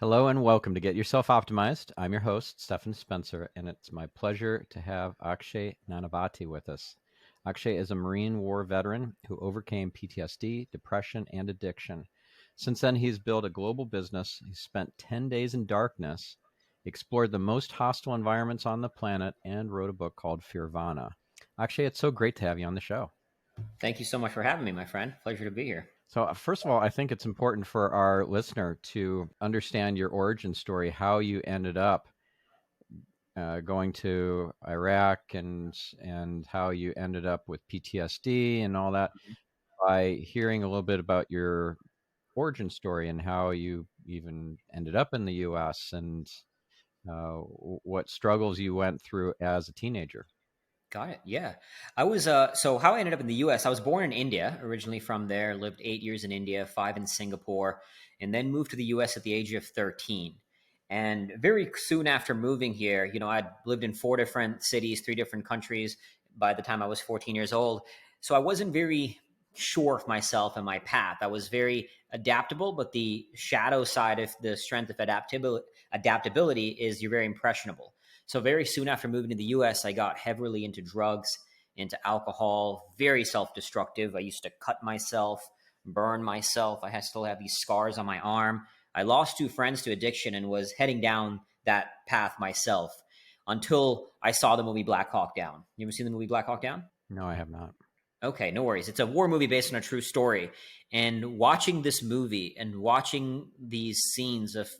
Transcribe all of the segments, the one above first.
Hello and welcome to Get Yourself Optimized. I'm your host, Stephan Spencer, and it's my pleasure to have Akshay Nanavati with us. Akshay is a Marine War veteran who overcame PTSD, depression, and addiction. Since then, he's built a global business. He's spent 10 days in darkness, explored the most hostile environments on the planet, and wrote a book called Fearvana. Akshay, it's so great to have you on the show. Thank you so much for having me, my friend. Pleasure to be here. So, first of all, I think it's important for our listener to understand your origin story, how you ended up going to Iraq and how you ended up with PTSD and all that by hearing a little bit about your origin story and how you even ended up in the U.S. and what struggles you went through as a teenager. Got it. Yeah. So how I ended up in the US, I was born in India, originally from there, lived 8 years in India, 5 in Singapore, and then moved to the US at the age of 13. And very soon after moving here, I'd lived in 4 different cities, 3 different countries by the time I was 14 years old. So I wasn't very sure of myself and my path. I was very adaptable, but the shadow side of the strength of adaptability is you're very impressionable. So very soon after moving to the US, I got heavily into drugs, into alcohol, very self-destructive. I used to cut myself, burn myself. Still have these scars on my arm. I lost 2 friends to addiction and was heading down that path myself until I saw the movie Black Hawk Down. You ever seen the movie Black Hawk Down? No, I have not. Okay, no worries. It's a war movie based on a true story. And watching this movie and watching these scenes of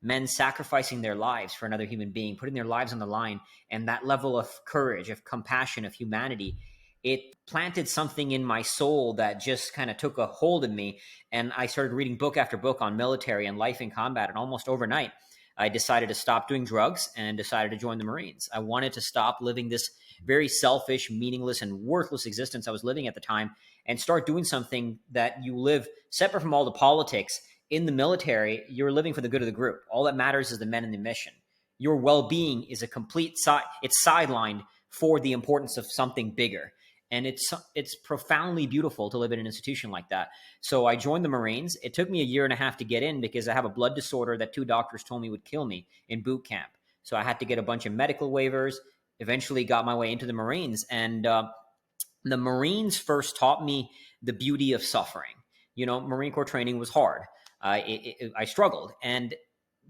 men sacrificing their lives for another human being, putting their lives on the line, and that level of courage, of compassion, of humanity, it planted something in my soul that just kind of took a hold of me. And I started reading book after book on military and life in combat. And almost overnight, I decided to stop doing drugs and decided to join the Marines. I wanted to stop living this very selfish, meaningless, and worthless existence I was living at the time and start doing something that you live separate from all the politics. In the military, you're living for the good of the group. All that matters is the men and the mission. Your well-being is a complete it's sidelined for the importance of something bigger. And it's profoundly beautiful to live in an institution like that. So I joined the Marines. It took me a year and a half to get in because I have a blood disorder that 2 doctors told me would kill me in boot camp. So I had to get a bunch of medical waivers, eventually got my way into the Marines. And the Marines first taught me the beauty of suffering. Marine Corps training was hard. I struggled. And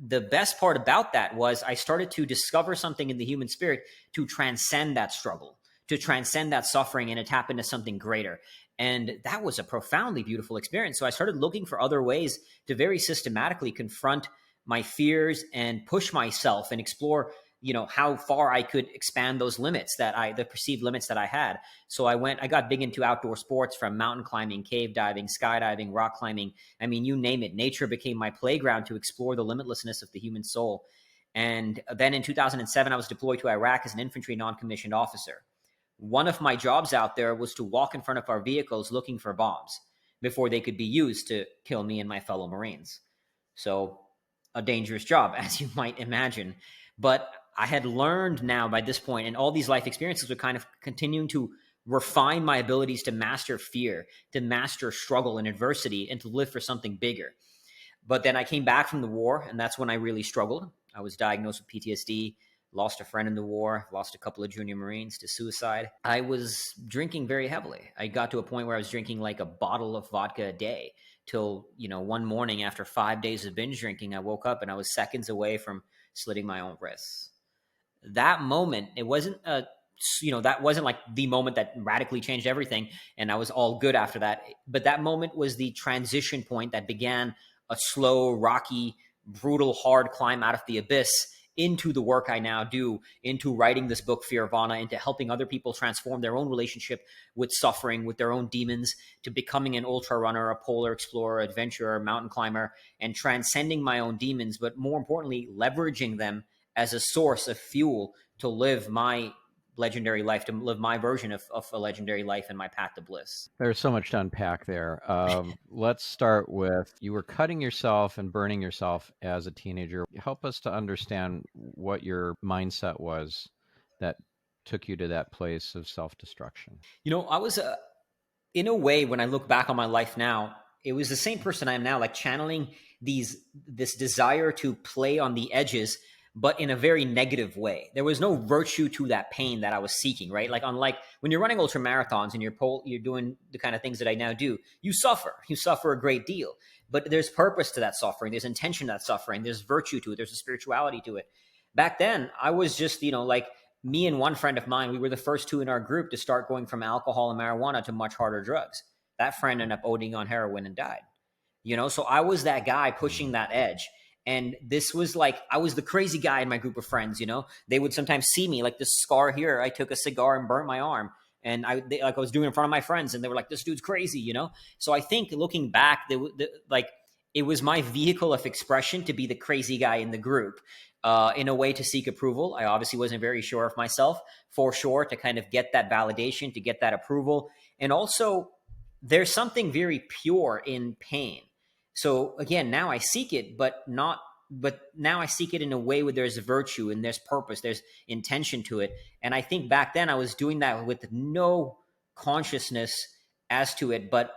the best part about that was I started to discover something in the human spirit to transcend that struggle, to transcend that suffering and to tap into something greater. And that was a profoundly beautiful experience. So I started looking for other ways to very systematically confront my fears and push myself and explore how far I could expand those limits the perceived limits that I had. So I got big into outdoor sports, from mountain climbing, cave diving, skydiving, rock climbing. I mean, you name it. Nature became my playground to explore the limitlessness of the human soul. And then in 2007, I was deployed to Iraq as an infantry non-commissioned officer. One of my jobs out there was to walk in front of our vehicles looking for bombs before they could be used to kill me and my fellow Marines. So a dangerous job, as you might imagine. But I had learned now by this point, and all these life experiences were kind of continuing to refine my abilities to master fear, to master struggle and adversity, and to live for something bigger. But then I came back from the war, and that's when I really struggled. I was diagnosed with PTSD, lost a friend in the war, lost a couple of junior Marines to suicide. I was drinking very heavily. I got to a point where I was drinking like a bottle of vodka a day till, one morning after 5 days of binge drinking, I woke up and I was seconds away from slitting my own wrists. That moment, that wasn't like the moment that radically changed everything and I was all good after that. But that moment was the transition point that began a slow, rocky, brutal, hard climb out of the abyss into the work I now do, into writing this book, Fearvana, into helping other people transform their own relationship with suffering, with their own demons, to becoming an ultra runner, a polar explorer, adventurer, mountain climber, and transcending my own demons, but more importantly, leveraging them as a source of fuel to live my legendary life, to live my version of a legendary life and my path to bliss. There's so much to unpack there. Let's start with, you were cutting yourself and burning yourself as a teenager. Help us to understand what your mindset was that took you to that place of self-destruction. I was, in a way, when I look back on my life now, it was the same person I am now, like channeling this desire to play on the edges, but in a very negative way. There was no virtue to that pain that I was seeking, right? Like unlike when you're running ultra marathons and you're doing the kind of things that I now do, you suffer a great deal, but there's purpose to that suffering, there's intention to that suffering, there's virtue to it, there's a spirituality to it. Back then, I was just, like me and one friend of mine, we were the first two in our group to start going from alcohol and marijuana to much harder drugs. That friend ended up ODing on heroin and died. So I was that guy pushing that edge. And this was like, I was the crazy guy in my group of friends. They would sometimes see me like this scar here. I took a cigar and burnt my arm. And I was doing it in front of my friends, and they were like, "This dude's crazy." So I think looking back, like it was my vehicle of expression to be the crazy guy in the group, in a way to seek approval. I obviously wasn't very sure of myself, for sure, to kind of get that validation, to get that approval, and also there's something very pure in pain. So again, now I seek it, but now I seek it in a way where there's virtue and there's purpose, there's intention to it. And I think back then I was doing that with no consciousness as to it, but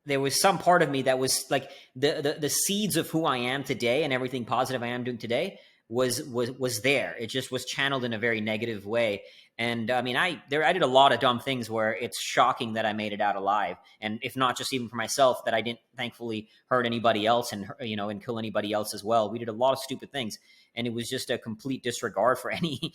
there was some part of me that was like the seeds of who I am today and everything positive I am doing today was there. It just was channeled in a very negative way. And I mean, I did a lot of dumb things where it's shocking that I made it out alive. And if not just even for myself, that I didn't thankfully hurt anybody else and kill anybody else as well. We did a lot of stupid things, and it was just a complete disregard for any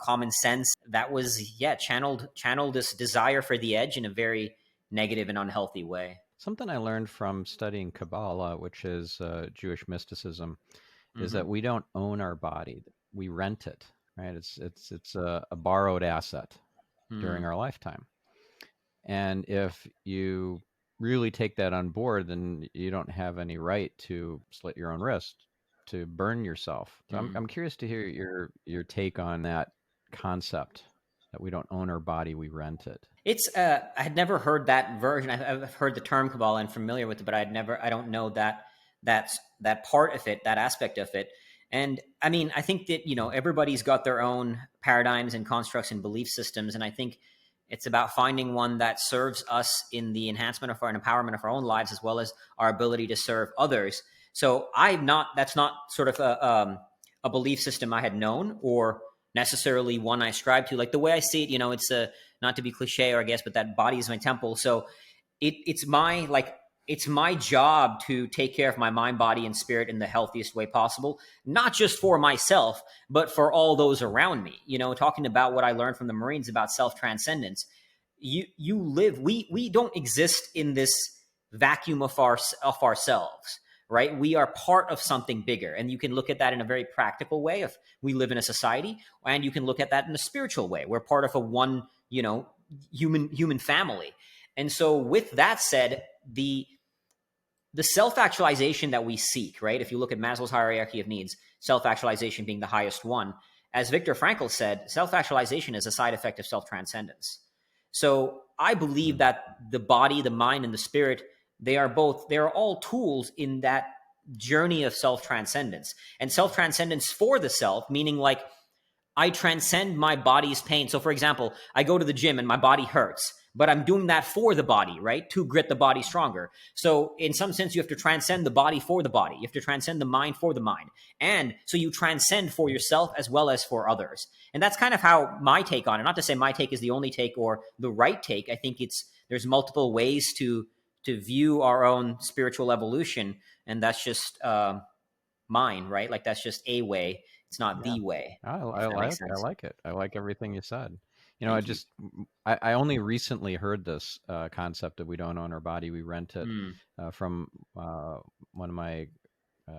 common sense. That was channeled this desire for the edge in a very negative and unhealthy way. Something I learned from studying Kabbalah, which is Jewish mysticism, is that Mm-hmm. we don't own our body; we rent it. Right? It's a borrowed asset during Mm. our lifetime. And if you really take that on board, then you don't have any right to slit your own wrist, to burn yourself. So I'm Mm. I'm curious to hear your take on that concept that we don't own our body, we rent it. It's I had never heard that version. I've heard the term Kabbalah and familiar with it, but I don't know that part of it, that aspect of it. And I mean, I think that everybody's got their own paradigms and constructs and belief systems, and I think it's about finding one that serves us in the enhancement of our and empowerment of our own lives, as well as our ability to serve others. So that's not sort of a belief system I had known, or necessarily one I ascribe to. Like the way I see it, it's a, not to be cliche, or I guess, but that body is my temple. So it's my job to take care of my mind, body, and spirit in the healthiest way possible, not just for myself, but for all those around me. Talking about what I learned from the Marines about self transcendence. We don't exist in this vacuum of ourselves, right? We are part of something bigger, and you can look at that in a very practical way. If we live in a society, and you can look at that in a spiritual way. We're part of a one, human family. And so, with that said, the self-actualization that we seek, right? If you look at Maslow's hierarchy of needs, self-actualization being the highest one, as Viktor Frankl said, self-actualization is a side effect of self-transcendence. So I believe Mm. that the body, the mind, and the spirit, they are all tools in that journey of self-transcendence. And self-transcendence for the self, meaning like I transcend my body's pain. So, for example, I go to the gym and my body hurts, but I'm doing that for the body, right? To grit the body stronger. So, in some sense, you have to transcend the body for the body. You have to transcend the mind for the mind. And so you transcend for yourself as well as for others. And that's kind of how my take on it. Not to say my take is the only take or the right take. I think there's multiple ways to view our own spiritual evolution, and that's just mine, right? Like that's just a way. It's not Yeah. the way, I if that makes I sense. like it. I like everything you said. I Thank you. just I only recently heard this concept that we don't own our body, we rent it, Mm. from one of my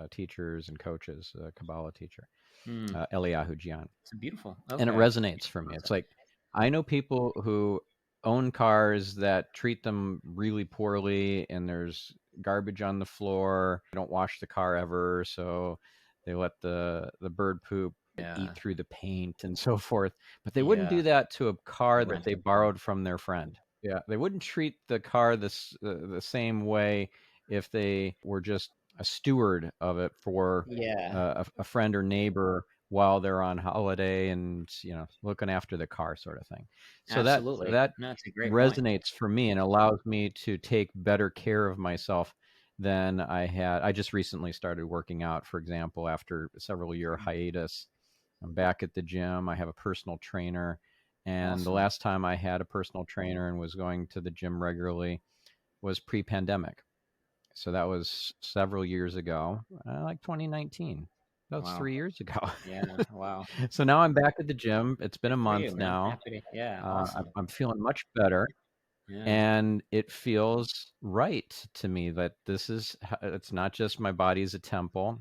teachers and coaches, a Kabbalah teacher, Mm. Eliyahu Jian. It's beautiful. And it Okay. resonates for me. It's like I know people who own cars that treat them really poorly, and there's garbage on the floor. They don't wash the car ever, so they let the bird poop eat Yeah. through the paint and so forth. But they wouldn't Yeah. do that to a car that they Rental car. borrowed from their friend. Yeah, they wouldn't treat the car the same way if they were just a steward of it for Yeah. a friend or neighbor while they're on holiday and, looking after the car sort of thing. So Absolutely. that No, it's a great point. resonates for me and allows me to take better care of myself than I had. I just recently started working out, for example, after a several year Mm, hiatus. I'm back at the gym. I have a personal trainer. And the awesome. last time I had a personal trainer and was going to the gym regularly was pre-pandemic. So that was several years ago, like 2019. That was Wow. 3 years ago. Yeah. Wow. So now I'm back at the gym. It's been Good a for month you, man. now. Happy to, yeah. I'm Awesome. I'm feeling much better, Yeah. and it feels right to me that it's not just my body is a temple.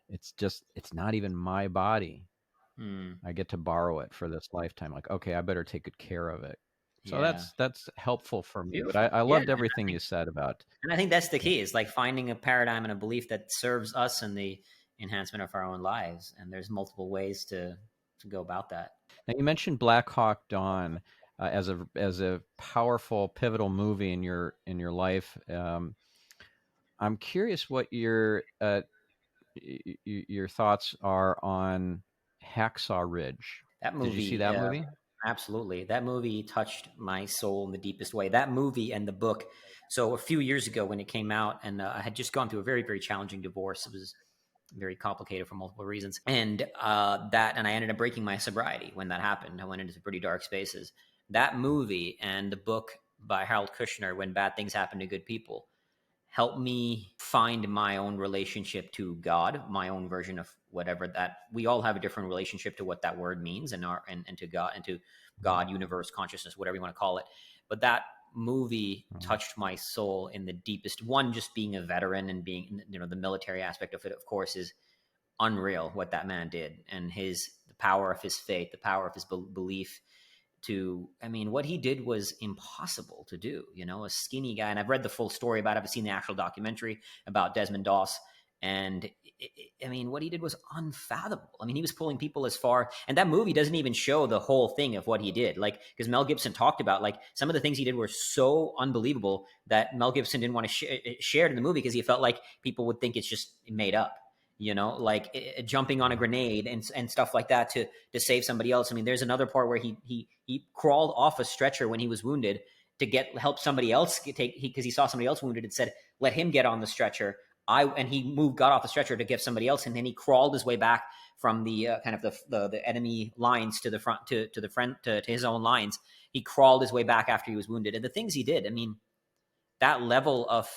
It's not even my body. Hmm. I get to borrow it for this lifetime. Like, okay, I better take good care of it. So Yeah. that's helpful for me. But I Beautiful. Yeah. loved everything you said about. And I think that's the Yeah. key is like finding a paradigm and a belief that serves us in the enhancement of our own lives. And there's multiple ways to go about that. Now you mentioned Black Hawk Down as a powerful, pivotal movie in your life. I'm curious what your thoughts are on Hacksaw Ridge. That Did you see movie, that movie? absolutely. That movie touched my soul in the deepest way. That movie and the book. So a few years ago when it came out, and I had just gone through a very, very challenging divorce. It was very complicated for multiple reasons, and I ended up breaking my sobriety when that happened. I went into pretty dark spaces. That movie and the book by Harold Kushner, "When Bad Things Happen to Good People," help me find my own relationship to God, my own version of whatever that we all have a different relationship to what that word means and to God, universe, consciousness, whatever you want to call it. But that movie Mhm. touched my soul in the deepest one, just being a veteran and being, the military aspect of it, of course, is unreal what that man did and the power of his faith, the power of his belief I mean, what he did was impossible to do, a skinny guy. And I've read the full story about it. I've seen the actual documentary about Desmond Doss. And I mean, what he did was unfathomable. I mean, he was pulling people as far, and that movie doesn't even show the whole thing of what he did. Like, because Mel Gibson talked about, like, some of the things he did were so unbelievable that Mel Gibson didn't want to share it in the movie because he felt like people would think it's just made up. Like jumping on a grenade and stuff like that to save somebody else. I mean, there's another part where he crawled off a stretcher when he was wounded to help somebody else because he saw somebody else wounded and said, "Let him get on the stretcher." And he got off the stretcher to give somebody else, and then he crawled his way back from the kind of the enemy lines to the front to the front to his own lines. He crawled his way back after he was wounded, and the things he did. I mean, that level of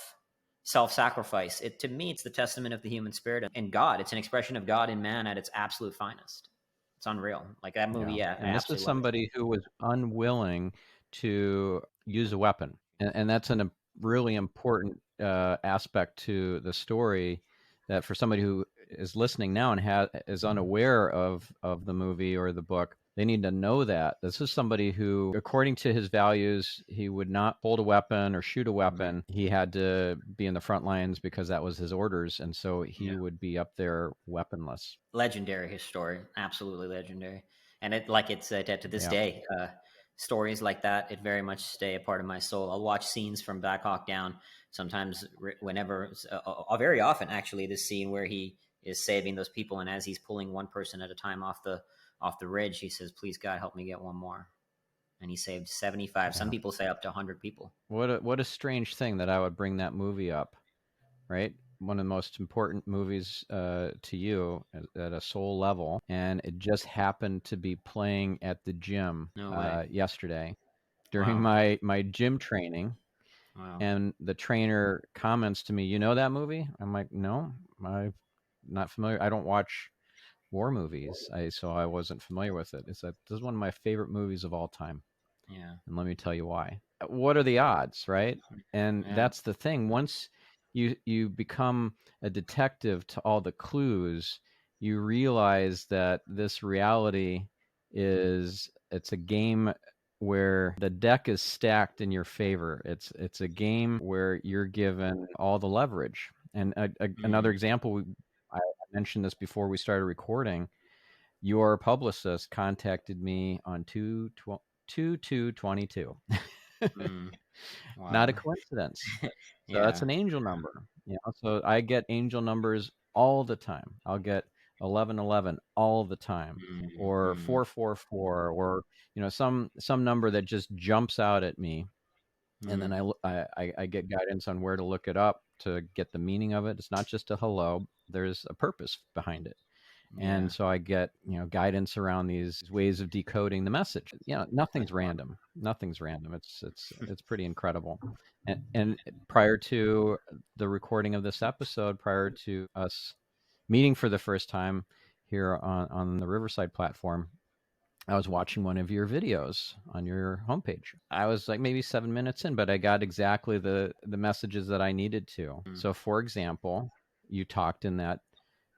self-sacrifice, to me, it's the testament of the human spirit and God. It's an expression of God in man at its absolute finest. It's unreal. Like that movie, Yeah. yeah, I And this is absolutely love it. somebody who was unwilling to use a weapon. And that's a really important aspect to the story that for somebody who is listening now and is unaware of the movie or the book, they need to know that this is somebody who, according to his values, he would not hold a weapon or shoot a Right. weapon. He had to be in the front lines because that was his orders, and so he Yeah. would be up there weaponless. Legendary, his story, absolutely legendary. And it's to this Yeah. day, stories like that, it very much stay a part of my soul. I'll watch scenes from Black Hawk Down sometimes, whenever, very often actually, this scene where he is saving those people, and as he's pulling one person at a time off the ridge, he says, "Please God, help me get one more." And he saved 75. Some Yeah. people say up to 100 people. What a strange thing that I would bring that movie up, right? One of the most important movies to you at a soul level, and it just happened to be playing at the gym No way. yesterday during Wow. my gym training, Wow. and the trainer comments to me, "You know that movie?" I'm like, "No, I'm not familiar. I don't watch war movies, so I wasn't familiar with it." It's that this is one of my favorite movies of all time. Yeah. And let me tell you why. What are the odds, right? And Yeah. that's the thing. Once you become a detective to all the clues, you realize that this reality it's a game where the deck is stacked in your favor. It's a game where you're given all the leverage. And another Mm. example, I mentioned this before we started recording. Your publicist contacted me on 2222. Mm. Not a Wow. coincidence. So that's Yeah. an angel number. So I get angel numbers all the time. I'll get 1111 all the time, or Mm-hmm. 444, or some number that just jumps out at me, and then Mm-hmm. I get guidance on where to look it up to get the meaning of it. It's not just a hello. There's a purpose behind it. Yeah. And so I get, guidance around these ways of decoding the message. Nothing's Wow. random. Nothing's random. It's pretty incredible. And prior to the recording of this episode, prior to us meeting for the first time here on the Riverside platform, I was watching one of your videos on your homepage. I was like maybe 7 minutes in, but I got exactly the messages that I needed to. Mm. So, for example, you talked in that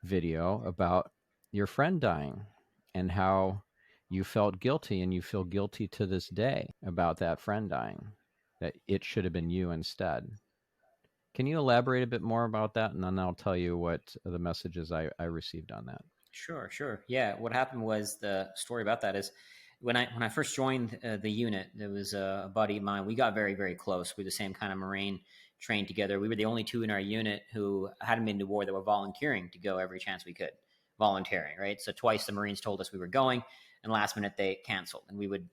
video about your friend dying and how you felt guilty, and you feel guilty to this day about that friend dying, that it should have been you instead. Can you elaborate a bit more about that? And then I'll tell you what the messages I received on that. Sure, sure. Yeah, what happened was, the story about that is, when I first joined the unit, there was a buddy of mine. We got very, very close. We were the same kind of Marine, trained together. We were the only two in our unit who hadn't been to war that were volunteering to go every chance we could. Volunteering, right? So twice the Marines told us we were going, and last minute they canceled. And we would,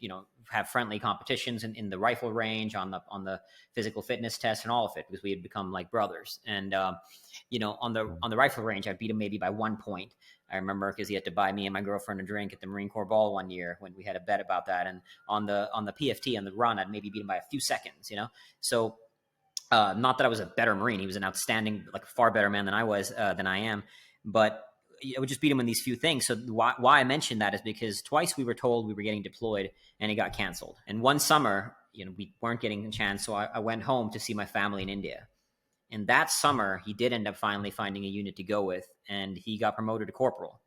have friendly competitions in the rifle range, on the physical fitness test, and all of it, because we had become like brothers. And on the rifle range, I beat him maybe by 1 point. I remember, because he had to buy me and my girlfriend a drink at the Marine Corps Ball one year when we had a bet about that. And on the PFT, on the run, I'd maybe beat him by a few seconds. So not that I was a better Marine. He was an outstanding, like far better man than I am. But I would just beat him in these few things. So why I mentioned that is because twice we were told we were getting deployed, and it got canceled. And one summer, we weren't getting a chance, so I went home to see my family in India. And that summer, he did end up finally finding a unit to go with, and he got promoted to corporal.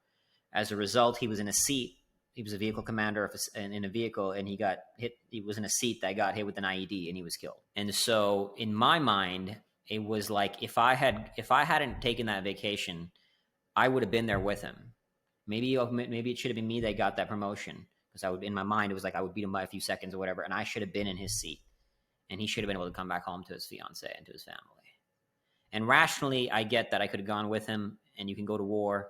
As a result, he was in a seat. He was a vehicle commander in a vehicle, and he got hit. He was in a seat that got hit with an IED, and he was killed. And so, in my mind, it was like, if I hadn't taken that vacation, I would have been there with him. Maybe it should have been me that got that promotion, because in my mind, it was like I would beat him by a few seconds or whatever, and I should have been in his seat, and he should have been able to come back home to his fiance and to his family. And rationally, I get that I could have gone with him, and you can go to war.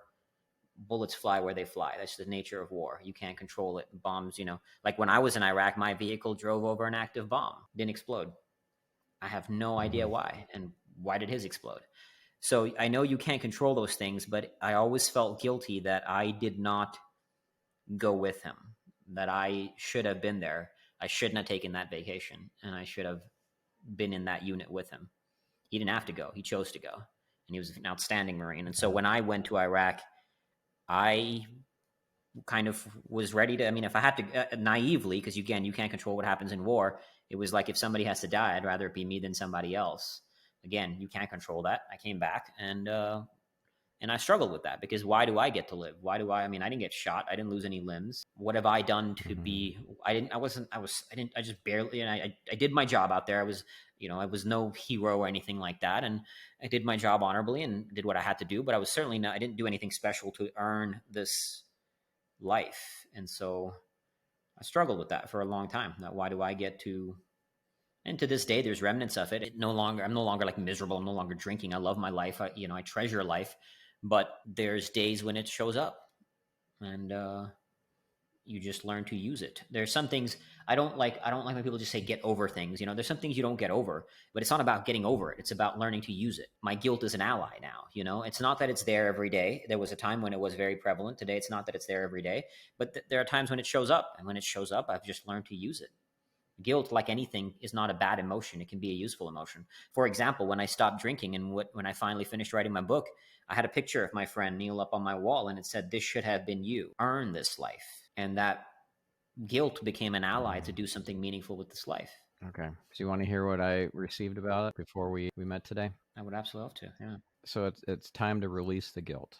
Bullets fly where they fly. That's the nature of war. You can't control it. Bombs, like when I was in Iraq, my vehicle drove over an active bomb, didn't explode. I have no idea why. And why did his explode? So I know you can't control those things, but I always felt guilty that I did not go with him, that I should have been there. I shouldn't have taken that vacation, and I should have been in that unit with him. He didn't have to go. He chose to go. And he was an outstanding Marine. And so when I went to Iraq, I kind of was ready to, if I had to, naively, because again, you can't control what happens in war. It was like, if somebody has to die, I'd rather it be me than somebody else. Again, you can't control that. I came back, and I struggled with that, because why do I get to live? Why do I mean, I didn't get shot. I didn't lose any limbs. What have I done to be, I just barely, I did my job out there. I was no hero or anything like that. And I did my job honorably and did what I had to do, but I didn't do anything special to earn this life. And so I struggled with that for a long time. That why do I get to, and to this day, there's remnants of it. I'm no longer like miserable. I'm no longer drinking. I love my life. I treasure life, but there's days when it shows up, and you just learn to use it. There's some things I don't like. I don't like when people just say get over things. There's some things you don't get over, but it's not about getting over it. It's about learning to use it. My guilt is an ally now. It's not that it's there every day. There was a time when it was very prevalent. Today, it's not that it's there every day, but there are times when it shows up, and when it shows up, I've just learned to use it. Guilt, like anything, is not a bad emotion. It can be a useful emotion. For example, when I stopped drinking and when I finally finished writing my book, I had a picture of my friend Neil up on my wall, and it said, "This should have been you. Earn this life." And that guilt became an ally to do something meaningful with this life. Okay. So you want to hear what I received about it before we met today? I would absolutely love to. Yeah. So it's time to release the guilt.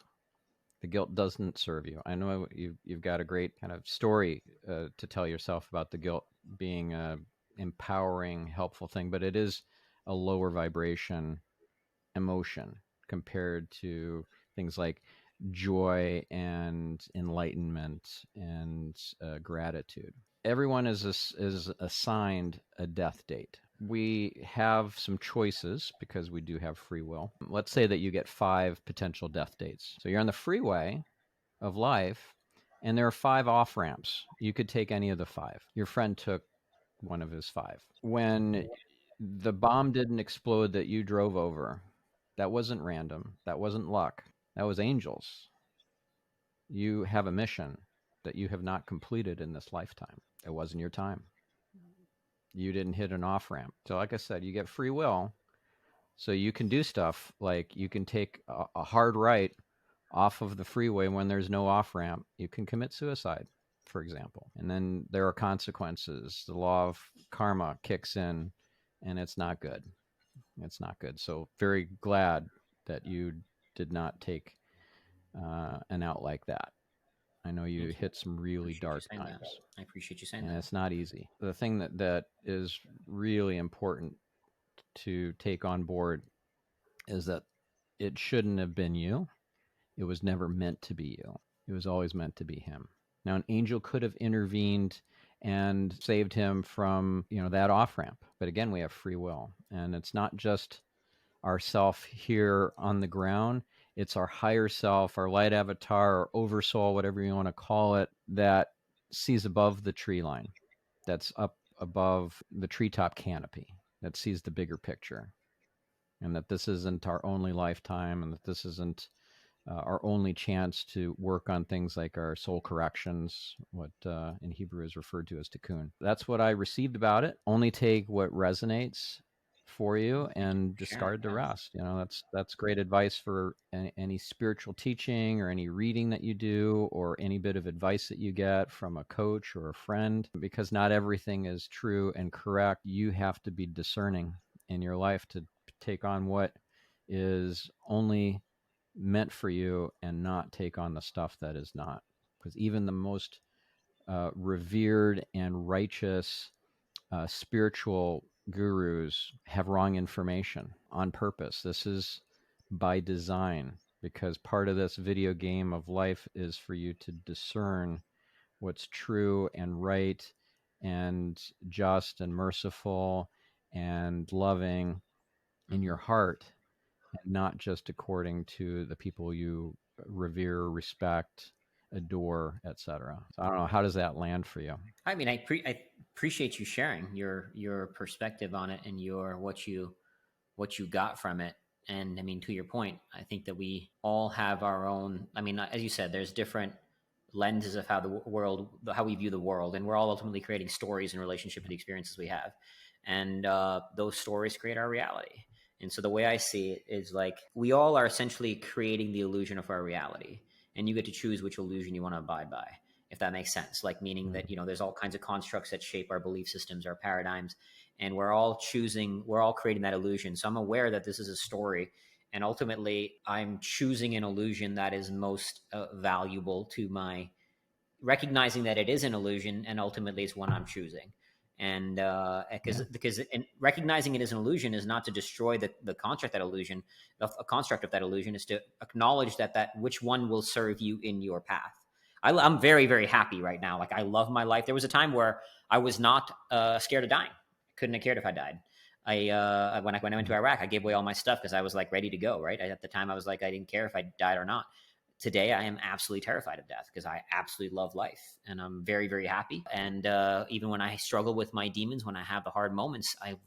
The guilt doesn't serve you. I know you've got a great kind of story to tell yourself about the guilt being a empowering, helpful thing, but it is a lower vibration emotion compared to things like joy and enlightenment and gratitude. Everyone is assigned a death date. We have some choices because we do have free will. Let's say that you get 5 potential death dates. So you're on the freeway of life, and there are 5 off ramps. You could take any of the 5. Your friend took one of his 5. When the bomb didn't explode that you drove over, that wasn't random. That wasn't luck. That was angels. You have a mission that you have not completed in this lifetime. It wasn't your time. You didn't hit an off ramp. So, like I said, you get free will. So you can do stuff like you can take a hard right off of the freeway when there's no off ramp. You can commit suicide, for example. And then there are consequences. The law of karma kicks in, and it's not good. It's not good. So, very glad that you did not take an out like that. I know you Thank you. hit some really Appreciate you dark saying that. times, I appreciate you saying and that. it's not easy. The thing that is really important to take on board is that it shouldn't have been you. It was never meant to be you. It was always meant to be him. Now, an angel could have intervened and saved him from, that off ramp. But again, we have free will, and it's not just our self here on the ground. It's our higher self, our light avatar, or oversoul, whatever you want to call it, that sees above the tree line, that's up above the treetop canopy, that sees the bigger picture, and that this isn't our only lifetime, and that this isn't our only chance to work on things like our soul corrections, what in Hebrew is referred to as tikkun. That's what I received about it. Only take what resonates for you Thank you and for sharing. discard the Yeah. rest. That's great advice for any spiritual teaching or any reading that you do or any bit of advice that you get from a coach or a friend, because not everything is true and correct. You have to be discerning in your life to take on what is only meant for you and not take on the stuff that is not. Because even the most revered and righteous spiritual gurus have wrong information on purpose. This is by design, because part of this video game of life is for you to discern what's true and right and just and merciful and loving in Mm-hmm. your heart, and not just according to the people you revere, respect, adore, etc. So I don't know, how does that land for you? I mean, I appreciate you sharing your perspective on it and your what you got from it. And I mean, to your point, I think that we all have our own. I mean, as you said, there's different lenses of how the world, how we view the world, and we're all ultimately creating stories in relationship to the experiences we have, and those stories create our reality. And so the way I see it is like we all are essentially creating the illusion of our reality, and you get to choose which illusion you want to abide by, if that makes sense. Like meaning that there's all kinds of constructs that shape our belief systems, our paradigms, and we're all creating that illusion. So I'm aware that this is a story, and ultimately I'm choosing an illusion that is most valuable to my, recognizing that it is an illusion, and ultimately it's one I'm choosing. And Yeah. because and recognizing it as an illusion is not to destroy the construct, that illusion. A construct of that illusion is to acknowledge that which one will serve you in your path. I'm very, very happy right now. Like, I love my life. There was a time where I was not scared of dying. Couldn't have cared if I died. When I went to Iraq, I gave away all my stuff because I was like ready to go. Right, at the time, I was like, I didn't care if I died or not. Today, I am absolutely terrified of death because I absolutely love life, and I'm very, very happy. And even when I struggle with my demons, when I have the hard moments, I've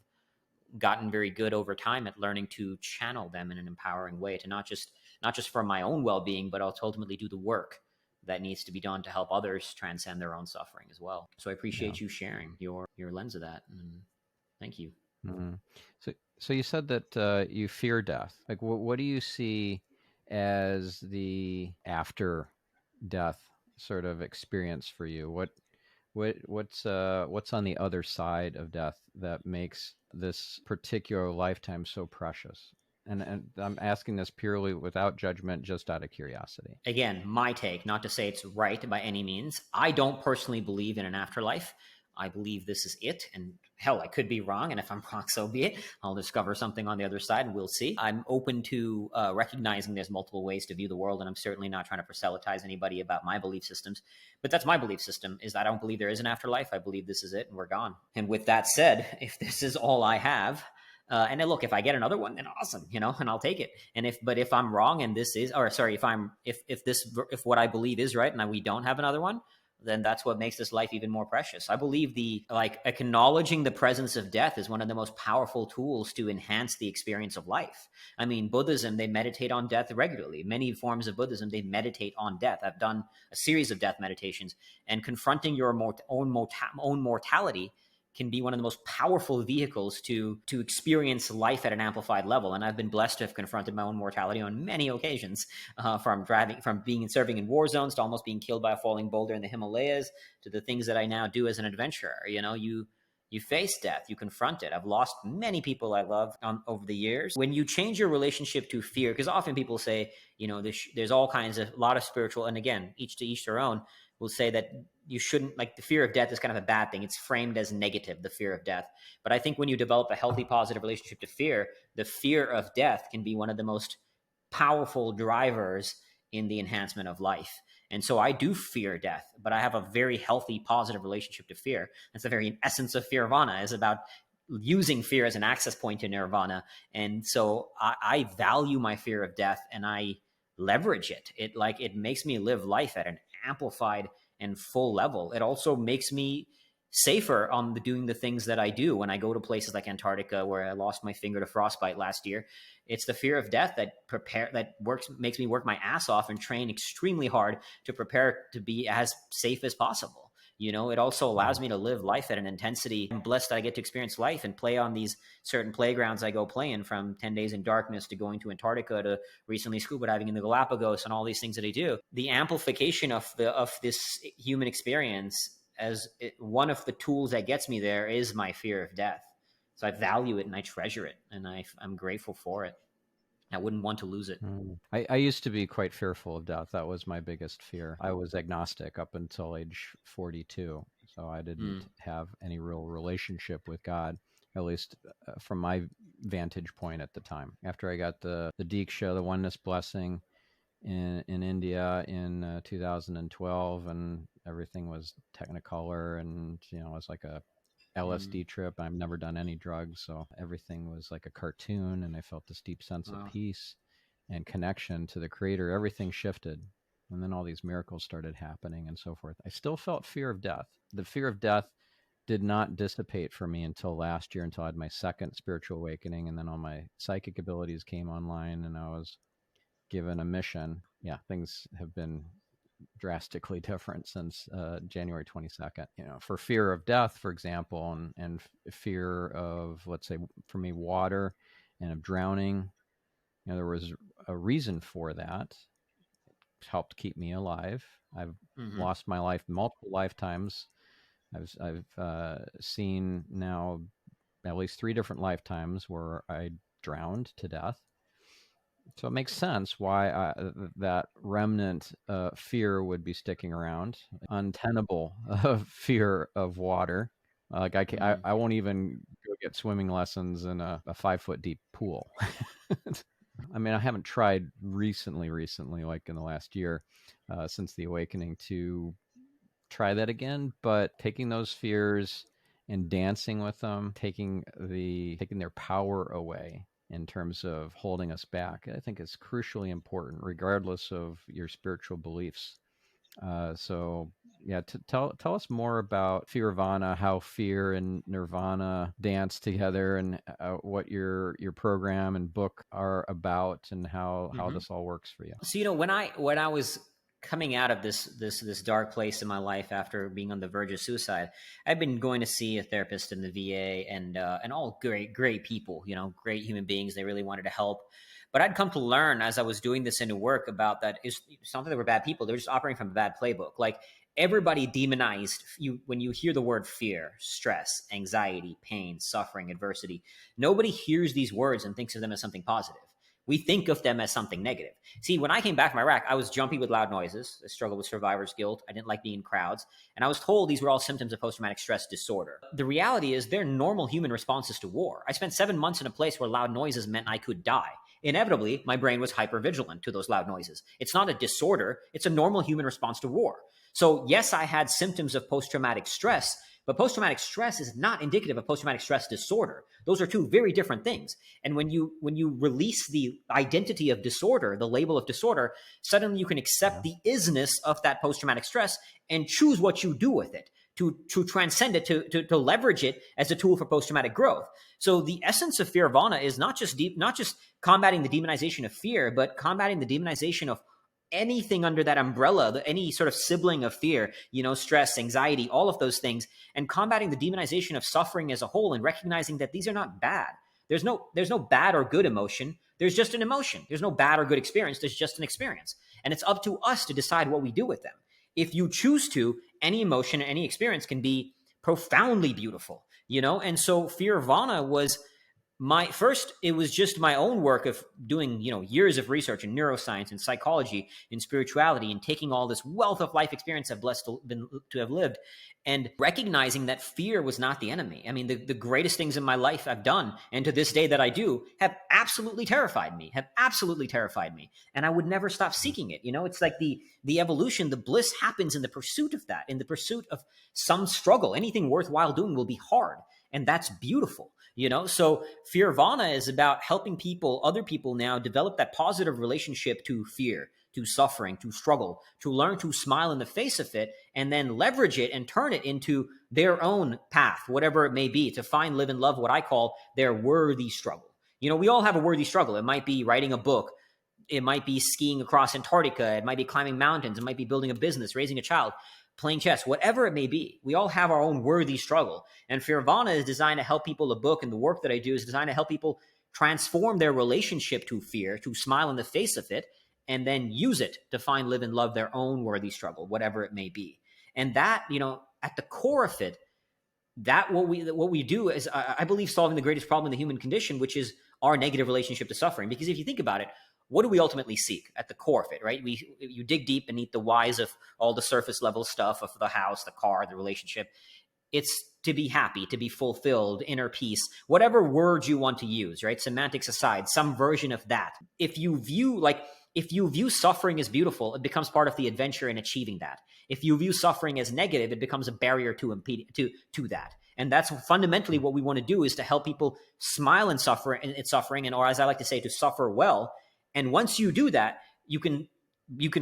gotten very good over time at learning to channel them in an empowering way, to not just for my own well-being, but also ultimately do the work that needs to be done to help others transcend their own suffering as well. So I Yeah. appreciate you sharing your lens of that, and thank you. Mhm. So you said that you fear death. Like, what do you see as the after death sort of experience for you? What's on the other side of death that makes this particular lifetime so precious? And I'm asking this purely without judgment, just out of curiosity. Again, my take, not to say it's right by any means. I don't personally believe in an afterlife. I believe this is it. And hell, I could be wrong. And if I'm wrong, so be it. I'll discover something on the other side and we'll see. I'm open to recognizing there's multiple ways to view the world. And I'm certainly not trying to proselytize anybody about my belief systems. But that's my belief system, is that I don't believe there is an afterlife. I believe this is it and we're gone. And with that said, if this is all I have, And then look, if I get another one, then awesome, and I'll take it. And if I'm wrong and this is, or sorry, if what I believe is right and we don't have another one, then that's what makes this life even more precious. I believe acknowledging the presence of death is one of the most powerful tools to enhance the experience of life. I mean, Buddhism, they meditate on death regularly. Many forms of Buddhism, they meditate on death. I've done a series of death meditations, and confronting your own mortality can be one of the most powerful vehicles to experience life at an amplified level. And I've been blessed to have confronted my own mortality on many occasions, from being and serving in war zones to almost being killed by a falling boulder in the Himalayas, to the things that I now do as an adventurer. You face death, you confront it. I've lost many people I love over the years. When you change your relationship to fear, because often people say, there's all kinds of, a lot of spiritual, and again, each to each their own, will say that you shouldn't, like, the fear of death is kind of a bad thing. It's framed as negative, the fear of death. But I think when you develop a healthy, positive relationship to fear, the fear of death can be one of the most powerful drivers in the enhancement of life. And so I do fear death, but I have a very healthy, positive relationship to fear. That's the very essence of Fearvana, is about using fear as an access point to nirvana. And so I value my fear of death, and I leverage it. It makes me live life at an amplified and full level. It also makes me safer on doing the things that I do. When I go to places like Antarctica, where I lost my finger to frostbite last year, it's the fear of death makes me work my ass off and train extremely hard to prepare to be as safe as possible. It also allows me to live life at an intensity. I'm blessed that I get to experience life and play on these certain playgrounds I go playing, from 10 Days in Darkness to going to Antarctica to recently scuba diving in the Galapagos and all these things that I do. The amplification of this human experience as one of the tools that gets me there is my fear of death. So I value it and I treasure it, and I'm grateful for it. I wouldn't want to lose it. I used to be quite fearful of death. That was my biggest fear. I was agnostic up until age 42. So I didn't have any real relationship with God, at least from my vantage point at the time. After I got the Diksha, the oneness blessing in India in 2012, and everything was Technicolor, and it was like a LSD trip. I've never done any drugs, so everything was like a cartoon, and I felt this deep sense of peace and connection to the creator. Everything shifted, and then all these miracles started happening and so forth. I still felt fear of death. The fear of death did not dissipate for me until last year, until I had my second spiritual awakening, and then all my psychic abilities came online, and I was given a mission. Yeah, things have been drastically different since January 22nd. For fear of death, for example, and fear of, let's say, for me, water and of drowning, there was a reason for that. It helped keep me alive. I've lost my life multiple lifetimes. I've seen now at least 3 different lifetimes where I drowned to death. So it makes sense why that remnant fear would be sticking around. Untenable fear of water. I won't even go get swimming lessons in a 5-foot deep pool. I mean, I haven't tried recently, like in the last year, since the awakening, to try that again. But taking those fears and dancing with them, taking their power away in terms of holding us back, I think is crucially important, regardless of your spiritual beliefs. So yeah, tell us more about Fearvana, how fear and nirvana dance together, and what your program and book are about, and how this all works for you. So when I was coming out of this dark place in my life after being on the verge of suicide, I've been going to see a therapist in the VA, and all great people, great human beings. They really wanted to help. But I'd come to learn as I was doing this into work about that it's not that they were bad people. They were just operating from a bad playbook. Like, everybody demonized you when you hear the word fear, stress, anxiety, pain, suffering, adversity. Nobody hears these words and thinks of them as something positive. We think of them as something negative. See, when I came back from Iraq, I was jumpy with loud noises. I struggled with survivor's guilt. I didn't like being in crowds. And I was told these were all symptoms of post-traumatic stress disorder. The reality is they're normal human responses to war. I spent 7 months in a place where loud noises meant I could die. Inevitably, my brain was hypervigilant to those loud noises. It's not a disorder. It's a normal human response to war. So yes, I had symptoms of post-traumatic stress, But post traumatic stress is not indicative of post traumatic stress disorder. Those are two very different things. And when you release the identity of disorder, the label of disorder, suddenly you can accept Yeah. the isness of that post traumatic stress and choose what you do with it. To transcend it, to leverage it as a tool for post traumatic growth. So the essence of Fearvana is not just combating the demonization of fear, but combating the demonization of anything under that umbrella, any sort of sibling of fear, stress, anxiety, all of those things, and combating the demonization of suffering as a whole, and recognizing that these are not bad. There's no bad or good emotion. There's just an emotion. There's no bad or good experience. There's just an experience. And it's up to us to decide what we do with them. If you choose to, any emotion, any experience can be profoundly beautiful, And so Fearvana was it was just my own work of doing years of research in neuroscience and psychology and spirituality, and taking all this wealth of life experience I've blessed to have lived, and recognizing that fear was not the enemy. I mean, the greatest things in my life I've done, and to this day that I do, have absolutely terrified me, and I would never stop seeking it. It's like the evolution, the bliss happens in the pursuit of that, in the pursuit of some struggle. Anything worthwhile doing will be hard, and that's beautiful. So Fearvana is about helping other people now develop that positive relationship to fear, to suffering, to struggle, to learn to smile in the face of it, and then leverage it and turn it into their own path, whatever it may be, to find, live, and love what I call their worthy struggle. We all have a worthy struggle. It might be writing a book. It might be skiing across Antarctica. It might be climbing mountains. It might be building a business, raising a child, playing chess, whatever it may be. We all have our own worthy struggle. And Fearvana is designed to help people. The book and the work that I do is designed to help people transform their relationship to fear, to smile in the face of it, and then use it to find, live, and love their own worthy struggle, whatever it may be. And that, at the core of it, that what we do is, I believe, solving the greatest problem in the human condition, which is our negative relationship to suffering. Because if you think about it, what do we ultimately seek at the core of it, right? You dig deep beneath the whys of all the surface level stuff of the house, the car, the relationship. It's to be happy, to be fulfilled, inner peace, whatever words you want to use, right? Semantics aside, some version of that. If you view suffering as beautiful, it becomes part of the adventure in achieving that. If you view suffering as negative, it becomes a barrier to that. And that's fundamentally what we want to do, is to help people smile in suffering, and, or as I like to say, to suffer well. And once you do that, you can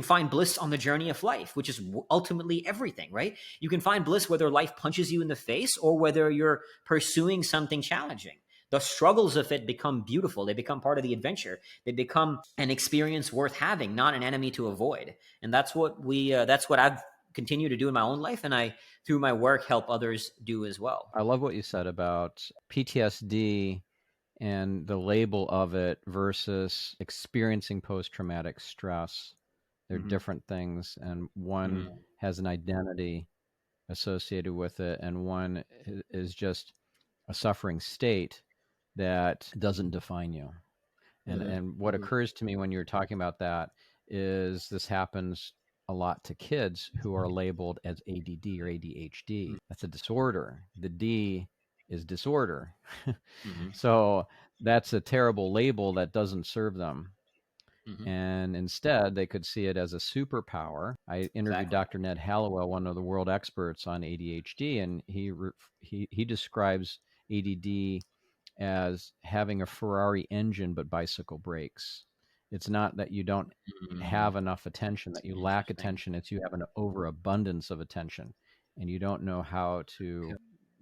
find bliss on the journey of life, which is ultimately everything, right? You can find bliss whether life punches you in the face or whether you're pursuing something challenging. The struggles of it become beautiful. They become part of the adventure. They become an experience worth having, not an enemy to avoid. And that's what I've continued to do in my own life, and I, through my work, help others do as well. I love what you said about PTSD and the label of it versus experiencing post-traumatic stress. They're different things, and one has an identity associated with it, and one is just a suffering state that doesn't define you. And what occurs to me when you're talking about that is this happens a lot to kids who are labeled as ADD or ADHD. That's a disorder. The D is disorder. So that's a terrible label that doesn't serve them. And instead, they could see it as a superpower. I interviewed Exactly. Dr. Ned Hallowell, one of the world experts on ADHD, and he describes ADD as having a Ferrari engine but bicycle brakes. It's not that you don't have enough attention, that you lack Interesting. attention. It's you have an overabundance of attention, and you don't know how to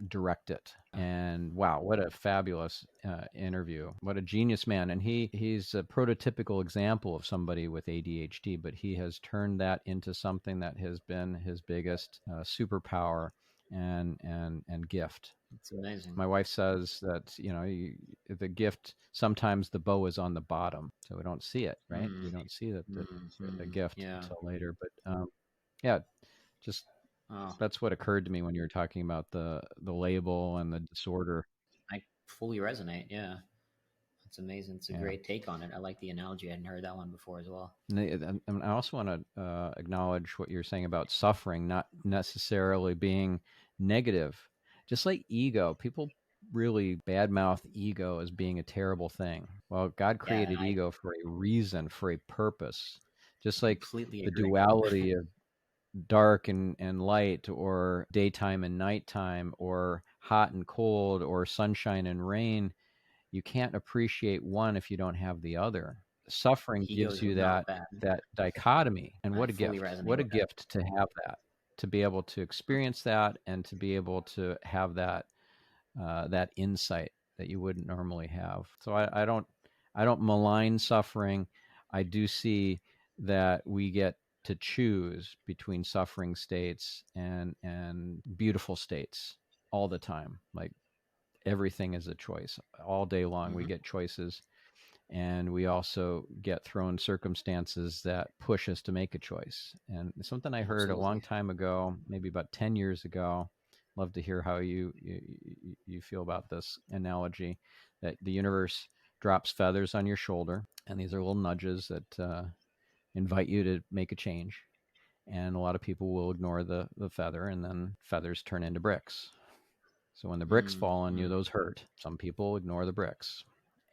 direct it. And wow, what a fabulous interview! What a genius man! And he's a prototypical example of somebody with ADHD, but he has turned that into something that has been his biggest superpower and gift. It's amazing. My wife says that the gift, sometimes the bow is on the bottom, so we don't see it, right? We don't see the gift Yeah. until later. But yeah, just Oh, that's what occurred to me when you were talking about the label and the disorder. I fully resonate. Yeah. It's amazing. It's a Yeah. great take on it. I like the analogy. I hadn't heard that one before as well. And I also want to acknowledge what you're saying about suffering not necessarily being negative. Just like ego, people really badmouth ego as being a terrible thing. Well, God Yeah, and created I ego for a reason, for a purpose. Just like completely the agree. duality of dark and light, or daytime and nighttime, or hot and cold, or sunshine and rain. You can't appreciate one if you don't have the other. Suffering gives Egos you would melt that. that dichotomy, and I what a fully gift. resonate What a with that. gift to have that, to be able to experience that, and to be able to have that insight that you wouldn't normally have. So I don't malign suffering. I do see that we get to choose between suffering states and beautiful states all the time. Like, everything is a choice. All day long we Hmm. get choices, and we also get thrown circumstances that push us to make a choice. And something I heard a long Absolutely. time ago, maybe about 10 years ago, love to hear how you feel about this analogy, that the universe drops feathers on your shoulder, and these are little nudges that invite you to make a change. And a lot of people will ignore the feather, and then feathers turn into bricks. So when the bricks fall on you, Mm-hmm. those hurt. Some people ignore the bricks.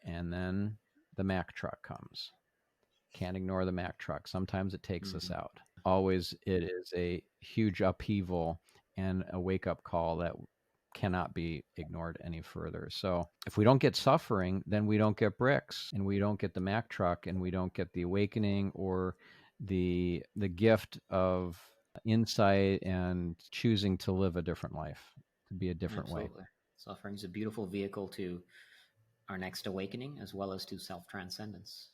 And then the Mack truck comes. Can't ignore the Mack truck. Sometimes it takes us Mm-hmm. out. Always, it is a huge upheaval and a wake up call that cannot be ignored any further. So if we don't get suffering, then we don't get bricks, and we don't get the Mack truck, and we don't get the awakening, or the gift of insight and choosing to live a different life, to be a different way. Absolutely. Suffering is a beautiful vehicle to our next awakening as well as to self transcendence.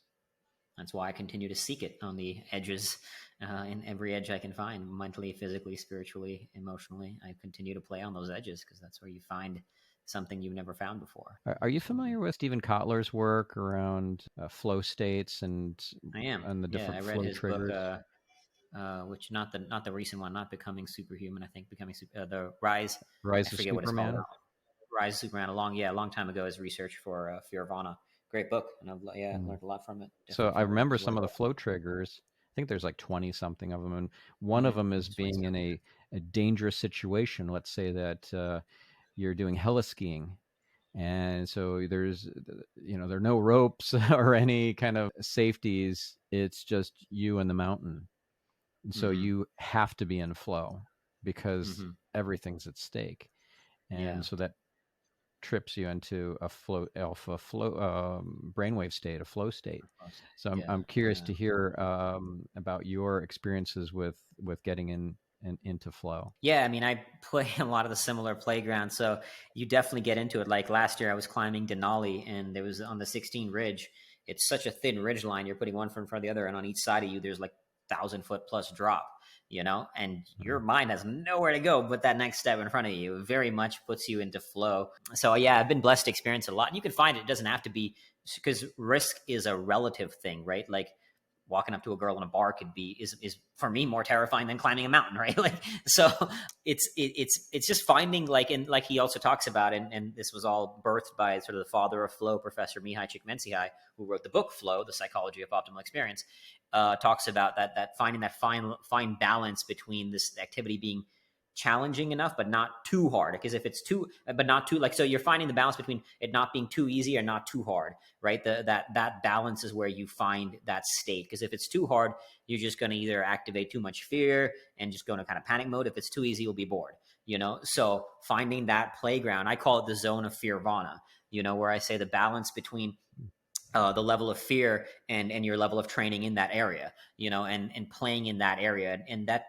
That's why I continue to seek it on the edges, in every edge I can find, mentally, physically, spiritually, emotionally. I continue to play on those edges because that's where you find something you've never found before. Are you Absolutely. familiar with Stephen Kotler's work around flow states I am. and the Yeah, I different read flow his book, triggers? which not the recent one, not Becoming Superhuman. I think the Rise. I Rise of forget what it's called. Superman. Rise of Superman. A long time ago, his research for Fearvana. Great book, and I've Mm. learned a lot from it. So Definitely I feel like remember it's some of worth the it. flow triggers. I think there's like 20 something of them, and one of Mm-hmm. them is It's 27. being in a dangerous situation. Let's say that you're doing heliskiing, and so there are no ropes or any kind of safeties. It's just you and the mountain. And so Mm-hmm. you have to be in flow because Mm-hmm. everything's at stake. Yeah. And so that trips you into a brainwave state, a flow state. So Yeah. I'm curious Yeah. to hear about your experiences with getting into flow. Yeah, I mean, I play a lot of the similar playgrounds, so you definitely get into it. Like last year, I was climbing Denali, and there was on the 16 ridge. It's such a thin ridge line. You're putting one foot in front of the other, and on each side of you, there's like 1,000 foot plus drop. And your Mm. mind has nowhere to go but that next step in front of you. It very much puts you into flow. So yeah, I've been blessed to experience it a lot. And you can find it. It doesn't have to be because risk is a relative thing, right? Like walking up to a girl in a bar could be is for me more terrifying than climbing a mountain, right? Like so it's just finding like, and like he also talks about, and this was all birthed by sort of the father of flow, Professor Mihai Csikszentmihalyi, who wrote the book Flow, The Psychology of Optimal Experience. Talks about that finding that fine balance between this activity being challenging enough but not too hard, because if it's too but not too, like, so you're finding the balance between it not being too easy or not too hard, right? That balance is where you find that state, because if it's too hard, you're just going to either activate too much fear and just go into kind of panic mode. If it's too easy, you'll be bored. So finding that playground, I call it the zone of Fearvana, where I say the balance between the level of fear and your level of training in that area, and playing in that area, and that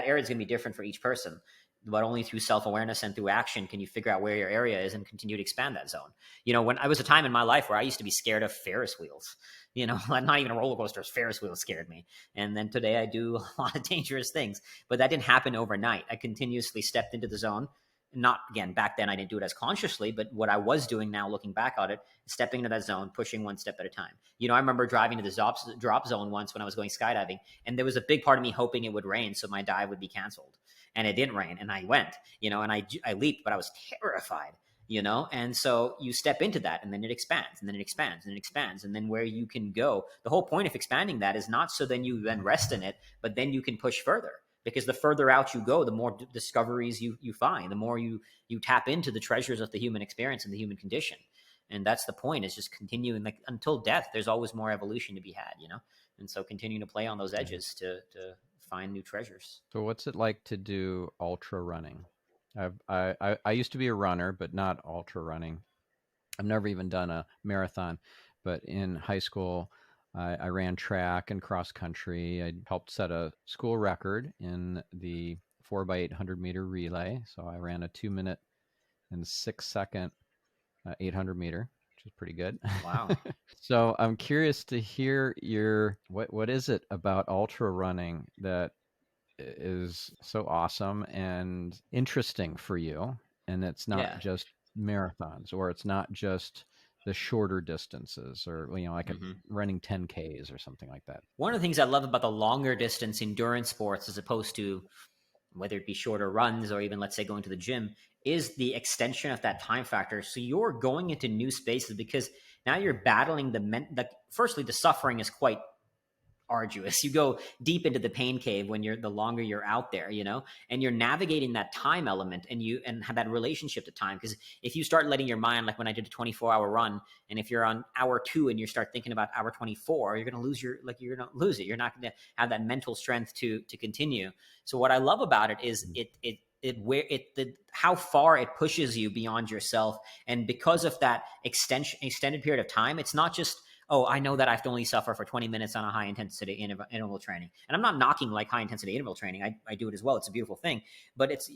area is going to be different for each person. But only through self-awareness and through action can you figure out where your area is and continue to expand that zone. When I was a time in my life where I used to be scared of Ferris wheels, not even a roller coaster, Ferris wheels scared me. And then today I do a lot of dangerous things, but that didn't happen overnight. I continuously stepped into the zone. Not again, back then I didn't do it as consciously, but what I was doing now, looking back at it, stepping into that zone, pushing one step at a time. I remember driving to the drop zone once when I was going skydiving, and there was a big part of me hoping it would rain so my dive would be canceled. And it didn't rain, and I went, and I leaped, but I was terrified, and so you step into that, and then it expands, and then it expands, and it expands, and then where you can go. The whole point of expanding that is not so then you then rest in it, but then you can push further. Because the further out you go, the more discoveries you find, the more you tap into the treasures of the human experience and the human condition. And that's the point, is just continuing, like, until death there's always more evolution to be had. And so continuing to play on those Yeah. edges to find new treasures. So what's it like to do ultra running? I used to be a runner, but not ultra running. I've never even done a marathon, but in high school, I ran track and cross country. I helped set a school record in the 4x800 meter relay. So I ran a 2 minute and 6 second 800 meter, which is pretty good. Wow. So I'm curious to hear your what is it about ultra running that is so awesome and interesting for you, and it's not Yeah. just marathons, or it's not just the shorter distances, or like Hmm. running 10Ks or something like that. One of the things I love about the longer distance endurance sports, as opposed to whether it be shorter runs or even, let's say, going to the gym, is the extension of that time factor. So you're going into new spaces because now you're battling firstly, the suffering is quite arduous. You go deep into the pain cave when you're the longer you're out there, and you're navigating that time element, and have that relationship to time. Because if you start letting your mind, like when I did a 24-hour run, and if you're on hour 2 and you start thinking about hour 24, you're going to lose you're going to lose it. You're not going to have that mental strength to continue. So what I love about it is how far it pushes you beyond yourself. And because of that extended period of time, it's not just, oh, I know that I have to only suffer for 20 minutes on a high intensity interval training. And I'm not knocking like high intensity interval training. I do it as well. It's a beautiful thing, but it's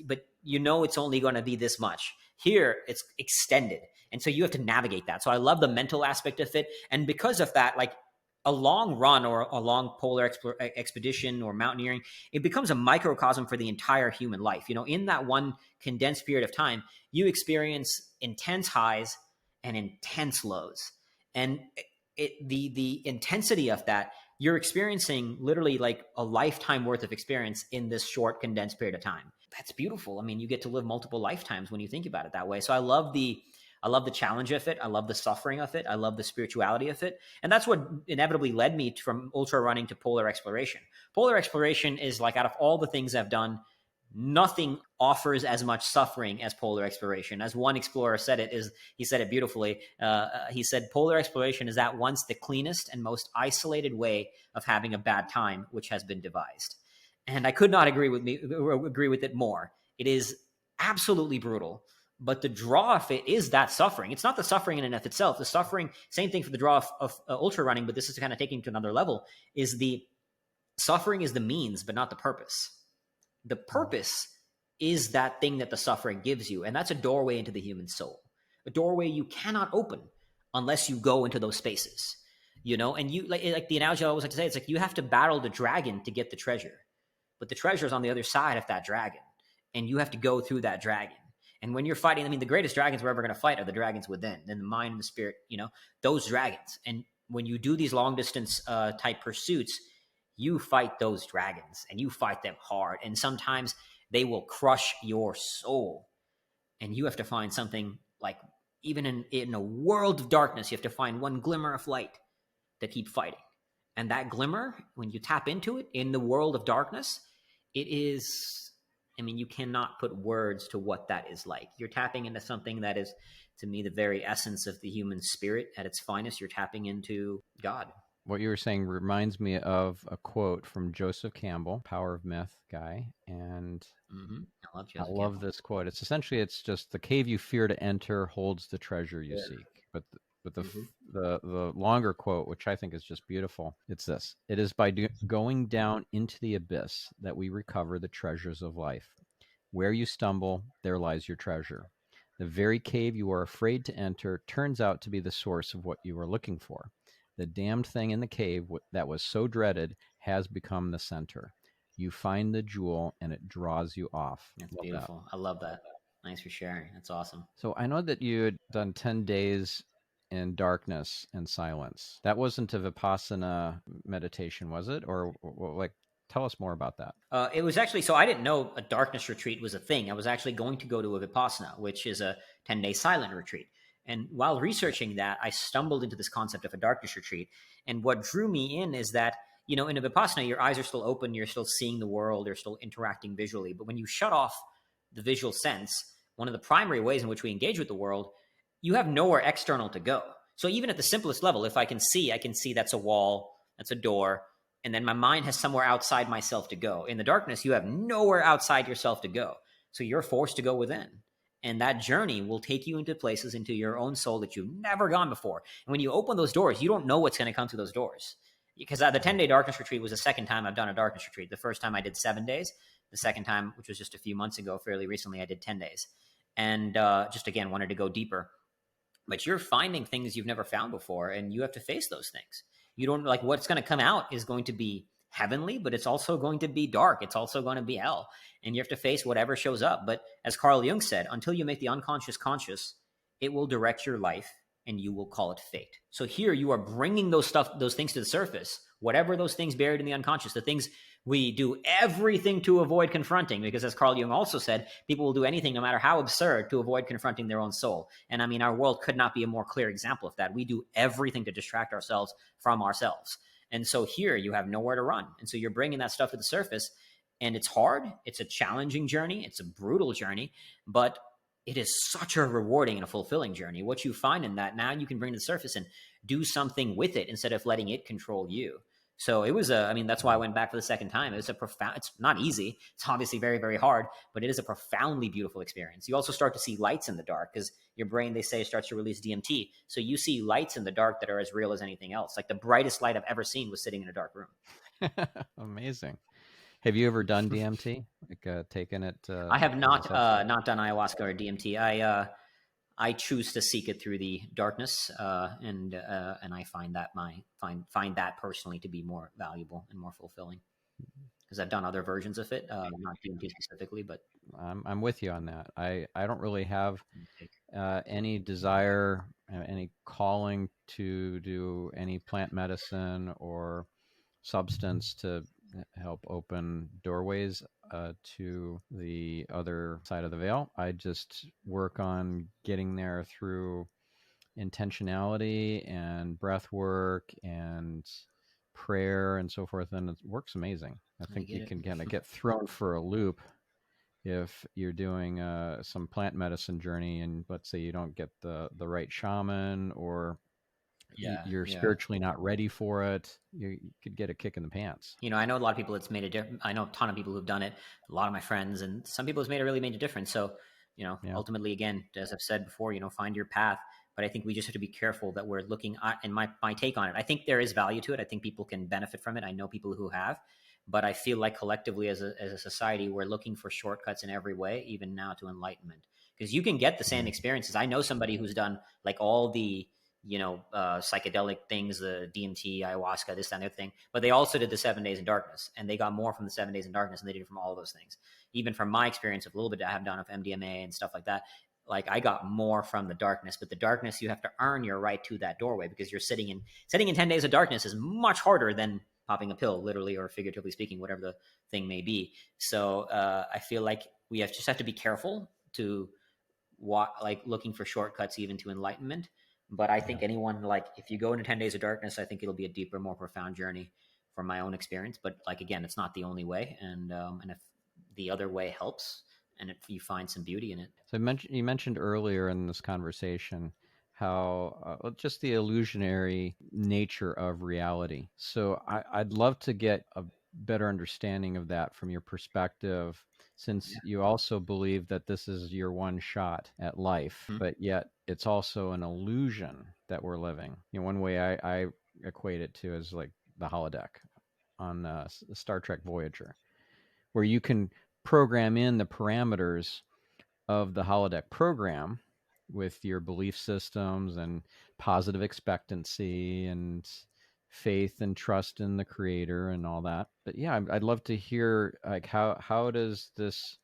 only going to be this much. Here it's extended. And so you have to navigate that. So I love the mental aspect of it. And because of that, like a long run or a long polar expedition or mountaineering, it becomes a microcosm for the entire human life. In that one condensed period of time, you experience intense highs and intense lows. And the intensity of that, you're experiencing literally like a lifetime worth of experience in this short condensed period of time. That's beautiful. I mean, you get to live multiple lifetimes when you think about it that way. So I love the challenge of it. I love the suffering of it. I love the spirituality of it. And that's what inevitably led me from ultra running to polar exploration. Polar exploration is like, out of all the things I've done, nothing offers as much suffering as polar exploration. As one explorer said it, he said it beautifully. He said, polar exploration is at once the cleanest and most isolated way of having a bad time which has been devised. And I could not agree with it more. It is absolutely brutal, but the draw of it is that suffering. It's not the suffering in and of itself. The suffering, same thing for the draw of ultra running, but this is kind of taking to another level, is the suffering is the means, but not the purpose. The purpose is that thing that the suffering gives you, and that's a doorway into the human soul, a doorway you cannot open unless you go into those spaces. And you like the analogy I always like to say, it's like you have to battle the dragon to get the treasure, but the treasure is on the other side of that dragon, and you have to go through that dragon. And when you're fighting, I mean, the greatest dragons we're ever going to fight are the dragons within, in the mind and the spirit, those dragons. And when you do these long distance type pursuits, you fight those dragons, and you fight them hard. And sometimes they will crush your soul. And you have to find something, like, even in a world of darkness, you have to find one glimmer of light to keep fighting. And that glimmer, when you tap into it in the world of darkness, it is, I mean, you cannot put words to what that is like. You're tapping into something that is, to me, the very essence of the human spirit at its finest. You're tapping into God. What you were saying reminds me of a quote from Joseph Campbell, Power of Myth guy, and Mm-hmm. I love I Joseph love Campbell. this quote. It's just the cave you fear to enter holds the treasure you Yeah. seek. But Mm-hmm. the longer quote, which I think is just beautiful, it's this: it is by going down into the abyss that we recover the treasures of life. Where you stumble, there lies your treasure. The very cave you are afraid to enter turns out to be the source of what you are looking for. The damned thing in the cave that was so dreaded has become the center. You find the jewel and it draws you off. That's Love that. beautiful. I love that. Thanks for sharing. That's awesome. So I know that you had done 10 days in darkness and silence. That wasn't a Vipassana meditation, was it? Or like, tell us more about that. It was actually, so I didn't know a darkness retreat was a thing. I was actually going to go to a Vipassana, which is a 10-day silent retreat. And while researching that, I stumbled into this concept of a darkness retreat. And what drew me in is that, in a Vipassana, your eyes are still open, you're still seeing the world, you're still interacting visually. But when you shut off the visual sense, one of the primary ways in which we engage with the world, you have nowhere external to go. So even at the simplest level, if I can see that's a wall, that's a door, And then my mind has somewhere outside myself to go. In the darkness, you have nowhere outside yourself to go. So you're forced to go within. And that journey will take you into places, into your own soul that you've never gone before. And when you open those doors, you don't know what's going to come through those doors. Because the 10-day darkness retreat was the second time I've done a darkness retreat. The first time I did 7 days. The second time, which was just a few months ago, fairly recently, I did 10 days. And just again, wanted to go deeper. But you're finding things you've never found before, and you have to face those things. You don't like what's going to come out is going to be heavenly, but it's also going to be dark. It's also going to be hell. And you have to face whatever shows up. But as Carl Jung said, until you make the unconscious conscious, it will direct your life and you will call it fate. So here you are bringing those things to the surface, whatever those things buried in the unconscious, the things we do everything to avoid confronting, because as Carl Jung also said, people will do anything, no matter how absurd, to avoid confronting their own soul. And I mean, our world could not be a more clear example of that. We do everything to distract ourselves from ourselves. And so here you have nowhere to run. And so you're bringing that stuff to the surface, and it's hard. It's a challenging journey. It's a brutal journey, but it is such a rewarding and a fulfilling journey. What you find in that, now you can bring to the surface and do something with it instead of letting it control you. So it was that's why I went back for the second time. It was it's not easy. It's obviously very, very hard, but it is a profoundly beautiful experience. You also start to see lights in the dark because your brain, they say, starts to release DMT. So you see lights in the dark that are as real as anything else. Like the brightest light I've ever seen was sitting in a dark room. Amazing. Have you ever done DMT? Like taken it? I have as a substance? not done ayahuasca or DMT. I choose to seek it through the darkness, and I find that find that personally to be more valuable and more fulfilling, because I've done other versions of it, not DMT specifically, but I'm with you on that. I don't really have any desire, any calling to do any plant medicine or substance to help open doorways to the other side of the veil. I just work on getting there through intentionality and breath work and prayer and so forth, and it works amazing. I think you can kind of get thrown for a loop if you're doing some plant medicine journey, and let's say you don't get the right shaman, or you're spiritually not ready for it, you could get a kick in the pants. I know a lot of people it's made a difference. I know a ton of people who've done it, a lot of my friends, and some people it's really made a difference. So, ultimately, again, as I've said before, find your path. But I think we just have to be careful that we're looking at, and my take on it, I think there is value to it. I think people can benefit from it. I know people who have, but I feel like collectively as a society, we're looking for shortcuts in every way, even now to enlightenment, because you can get the same experiences. I know somebody who's done like all the psychedelic things, the DMT, ayahuasca, this, that, and the other thing. But they also did the 7 days in darkness, and they got more from the 7 days in darkness than they did from all of those things. Even from my experience of a little bit I have done of MDMA and stuff like that, like I got more from the darkness. But the darkness, you have to earn your right to that doorway, because you're sitting in 10 days of darkness is much harder than popping a pill, literally or figuratively speaking, whatever the thing may be. So I feel like we just have to be careful to looking for shortcuts even to enlightenment. But I think anyone, like, if you go into 10 days of darkness, I think it'll be a deeper, more profound journey from my own experience. But like, again, it's not the only way. And if the other way helps, and if you find some beauty in it. So you mentioned earlier in this conversation how just the illusionary nature of reality. So I'd love to get a better understanding of that from your perspective, since you also believe that this is your one shot at life, but yet it's also an illusion that we're living. One way I equate it to is like the holodeck on Star Trek Voyager, where you can program in the parameters of the holodeck program with your belief systems and positive expectancy and faith and trust in the creator and all that. But yeah, I'd love to hear, like, how does this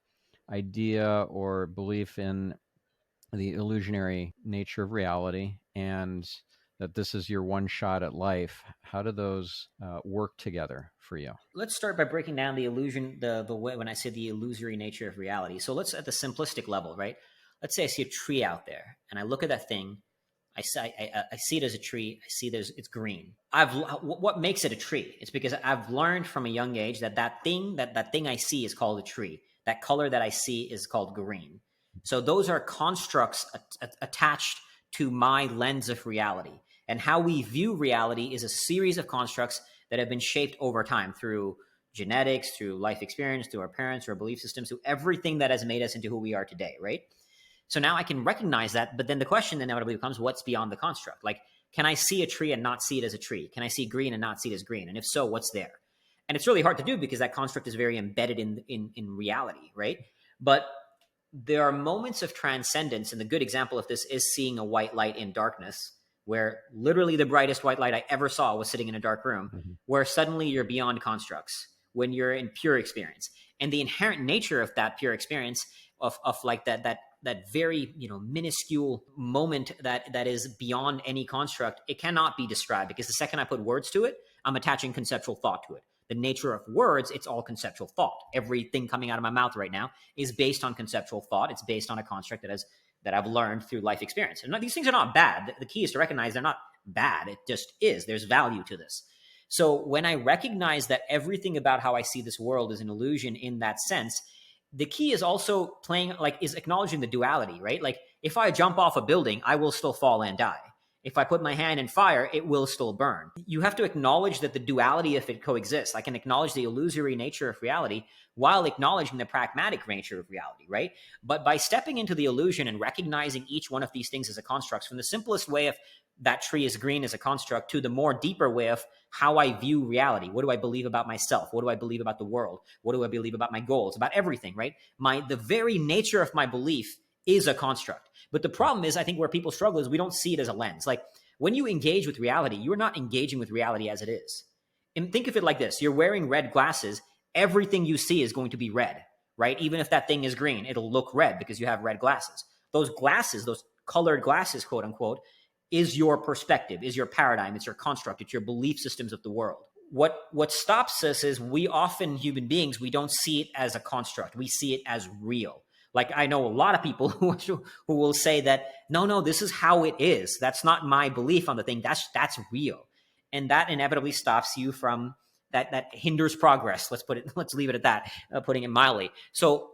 idea or belief in the illusionary nature of reality, and that this is your one shot at life, how do those work together for you? Let's start by breaking down the illusion, the way when I say the illusory nature of reality. So let's, at the simplistic level, right? Let's say I see a tree out there, and I look at that thing. I see it as a tree. I see it's green. What makes it a tree? It's because I've learned from a young age that thing I see is called a tree. That color that I see is called green. So those are constructs attached to my lens of reality. And how we view reality is a series of constructs that have been shaped over time through genetics, through life experience, through our parents, through our belief systems, through everything that has made us into who we are today, right? So now I can recognize that, but then the question then inevitably becomes, what's beyond the construct? Like, can I see a tree and not see it as a tree? Can I see green and not see it as green? And if so, what's there? And it's really hard to do because that construct is very embedded in reality, right? But there are moments of transcendence, and the good example of this is seeing a white light in darkness, where literally the brightest white light I ever saw was sitting in a dark room, where suddenly you're beyond constructs, when you're in pure experience. And the inherent nature of that pure experience of like that very minuscule moment that is beyond any construct, it cannot be described, because the second I put words to it, I'm attaching conceptual thought to it. The nature of words, it's all conceptual thought. Everything coming out of my mouth right now is based on conceptual thought. It's based on a construct that I've learned through life experience. And these things are not bad. The key is to recognize they're not bad. It just is. There's value to this. So when I recognize that everything about how I see this world is an illusion in that sense, the key is also is acknowledging the duality, right? Like, if I jump off a building, I will still fall and die. If I put my hand in fire, it will still burn. You have to acknowledge that the duality of it coexists. I can acknowledge the illusory nature of reality while acknowledging the pragmatic nature of reality, right? But by stepping into the illusion and recognizing each one of these things as a construct, from the simplest way of that tree is green as a construct to the more deeper way of how I view reality. What do I believe about myself? What do I believe about the world? What do I believe about my goals, about everything, right? The very nature of my belief is a construct. But the problem is, I think where people struggle is we don't see it as a lens. Like, when you engage with reality, you're not engaging with reality as it is. And think of it like this. You're wearing red glasses. Everything you see is going to be red, right? Even if that thing is green, it'll look red because you have red glasses. Those glasses, those colored glasses, quote unquote, is your perspective, is your paradigm, it's your construct, it's your belief systems of the world. What stops us is, we often, human beings, we don't see it as a construct. We see it as real. Like, I know a lot of people who will say that, no, this is how it is. That's not my belief on the thing. That's real. And that inevitably stops you from that hinders progress. Let's leave it at that, putting it mildly. So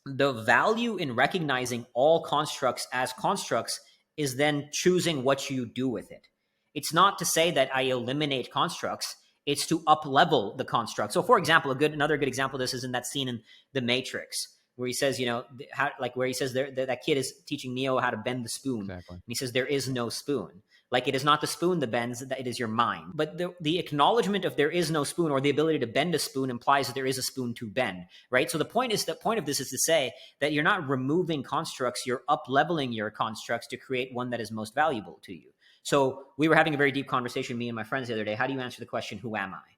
the value in recognizing all constructs as constructs is then choosing what you do with it. It's not to say that I eliminate constructs. It's to up-level the construct. So, for example, another good example of this is in that scene in The Matrix, where he says, that kid is teaching Neo how to bend the spoon. Exactly. And he says, there is no spoon. Like, it is not the spoon that bends, that it is your mind. But the acknowledgement of there is no spoon, or the ability to bend a spoon, implies that there is a spoon to bend, right? So the point of this is to say that you're not removing constructs, you're up-leveling your constructs to create one that is most valuable to you. So we were having a very deep conversation, me and my friends, the other day. How do you answer the question, who am I?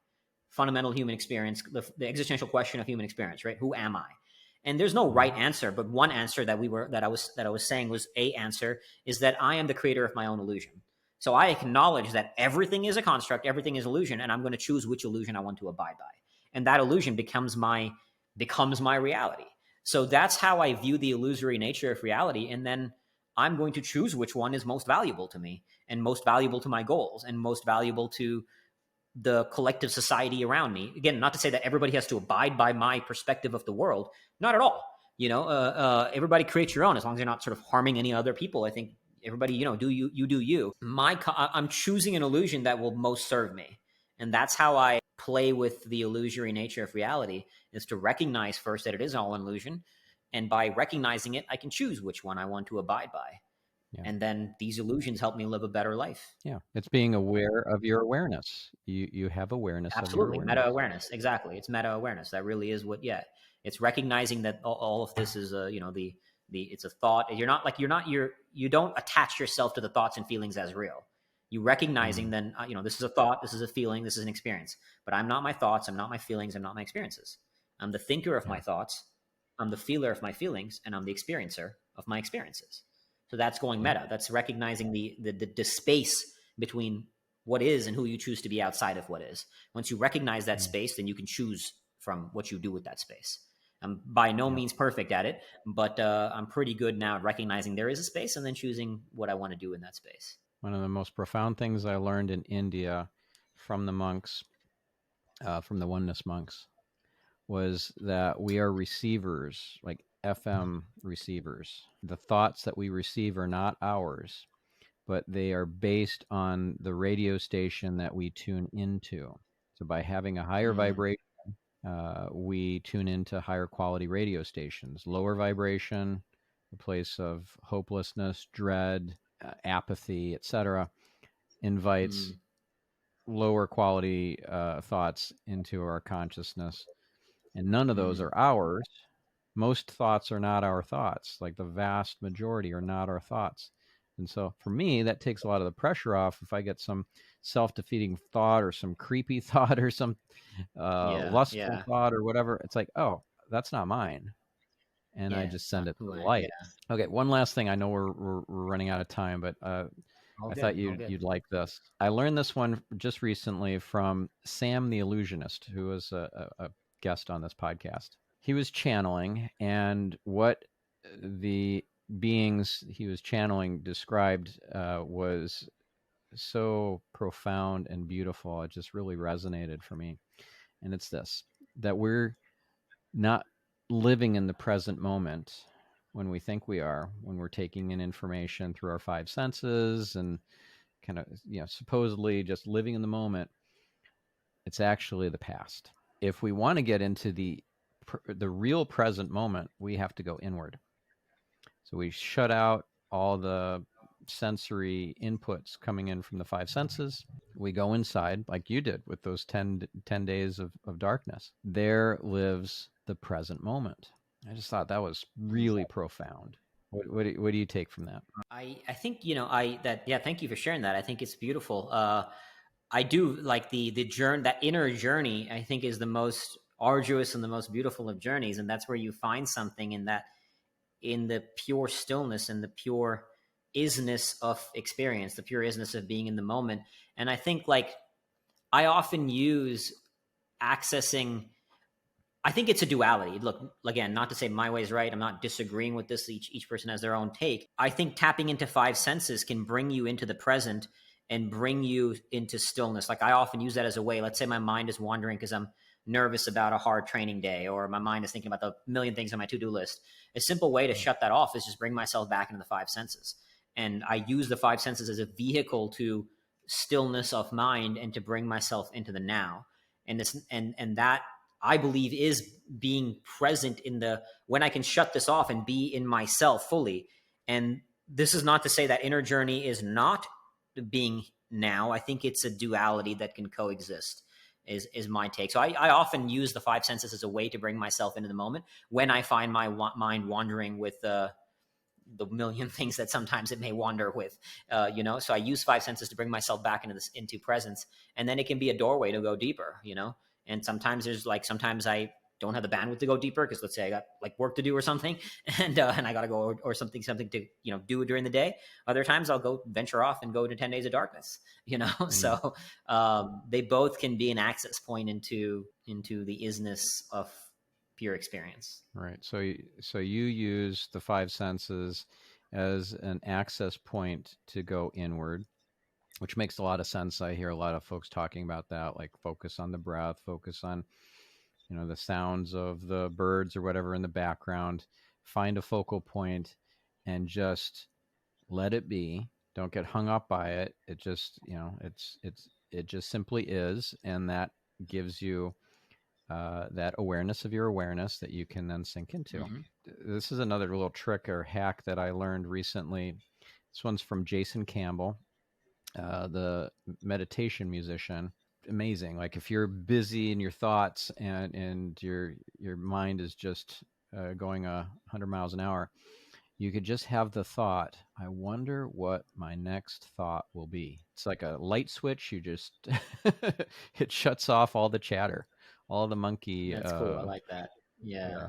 Fundamental human experience, the existential question of human experience, right? Who am I? And there's no right answer, but one answer that I was saying was a answer is that I am the creator of my own illusion. So I acknowledge that everything is a construct, everything is illusion, and I'm going to choose which illusion I want to abide by. And that illusion becomes my reality. So that's how I view the illusory nature of reality. And then I'm going to choose which one is most valuable to me, and most valuable to my goals, and most valuable to the collective society around me. Again, not to say that everybody has to abide by my perspective of the world. Not at all. Everybody creates your own, as long as you're not sort of harming any other people. I think everybody, do you. I'm choosing an illusion that will most serve me. And that's how I play with the illusory nature of reality, is to recognize first that it is all an illusion. And by recognizing it, I can choose which one I want to abide by. Yeah. And then these illusions help me live a better life. Yeah, it's being aware of your awareness. You have awareness. Absolutely. Of your awareness. Meta awareness. Exactly. It's meta awareness. That really is it's recognizing that all of this is it's a thought. You don't attach yourself to the thoughts and feelings as real. You recognizing then, this is a thought, this is a feeling, this is an experience, but I'm not my thoughts, I'm not my feelings, I'm not my experiences. I'm the thinker of my thoughts, I'm the feeler of my feelings, and I'm the experiencer of my experiences. So that's going meta. That's recognizing the space between what is and who you choose to be outside of what is. Once you recognize that space, then you can choose from what you do with that space. I'm by no means perfect at it, but I'm pretty good now at recognizing there is a space and then choosing what I want to do in that space. One of the most profound things I learned in India from the monks, from the oneness monks, was that we are receivers, like FM receivers. The thoughts that we receive are not ours, but they are based on the radio station that we tune into. So by having a higher vibration, we tune into higher quality radio stations. Lower vibration, a place of hopelessness, dread, apathy, etc., invites lower quality thoughts into our consciousness. And none of those are ours. Most thoughts are not our thoughts. Like the vast majority are not our thoughts. And so for me, that takes a lot of the pressure off if I get some self-defeating thought or some creepy thought or some Yeah, lustful yeah, thought or whatever. It's like, oh, that's not mine. And I yeah. just It's send not it to who the I. light. Yeah. Okay, one last thing. I know we're running out of time, but All I good. thought All good. you'd like this. I learned this one just recently from Sam the Illusionist, who was a guest on this podcast. He was channeling, and what the beings he was channeling described was so profound and beautiful. It just really resonated for me. And it's this, that we're not living in the present moment when we think we are, when we're taking in information through our five senses and kind of, supposedly just living in the moment. It's actually the past. If we want to get into the real present moment, we have to go inward. So we shut out all the sensory inputs coming in from the five senses. We go inside, like you did with those 10 days of darkness. There lives the present moment. I just thought that was really profound. What do you take from that? I think yeah, thank you for sharing that. I think it's beautiful. I do like the journey, that inner journey. I think is the most arduous and the most beautiful of journeys, and that's where you find something in the pure stillness and the pure isness of experience, the pure isness of being in the moment. And I think like I often use accessing. I think it's a duality. Look, again, not to say my way is right. I'm not disagreeing with this. Each person has their own take. I think tapping into five senses can bring you into the present and bring you into stillness. Like I often use that as a way. Let's say my mind is wandering because I'm nervous about a hard training day, or my mind is thinking about the million things on my to-do list. A simple way to shut that off is just bring myself back into the five senses. And I use the five senses as a vehicle to stillness of mind and to bring myself into the now. And this and that I believe is being present in the when I can shut this off and be in myself fully. And this is not to say that inner journey is not being now. I think it's a duality that can coexist. Is my take. So I often use the five senses as a way to bring myself into the moment when I find my mind wandering with the million things that sometimes it may wander with, So I use five senses to bring myself back into presence, and then it can be a doorway to go deeper. And sometimes sometimes I don't have the bandwidth to go deeper because let's say I got like work to do or something, and I got to go or something to do during the day. Other times I'll go venture off and go to 10 days of darkness. Mm. So they both can be an access point into the isness of pure experience. Right. So you use the five senses as an access point to go inward, which makes a lot of sense. I hear a lot of folks talking about that, like focus on the breath, focus on, the sounds of the birds or whatever in the background, find a focal point and just let it be. Don't get hung up by it. It just, it just simply is, and that gives you that awareness of your awareness that you can then sink into. Mm-hmm. This is another little trick or hack that I learned recently. This one's from Jason Campbell, the meditation musician. Amazing. Like if you're busy in your thoughts and your mind is just going 100 miles an hour, you could just have the thought, I wonder what my next thought will be. It's like a light switch. You just, it shuts off all the chatter, all the monkey. That's cool. I like that. Yeah. Yeah.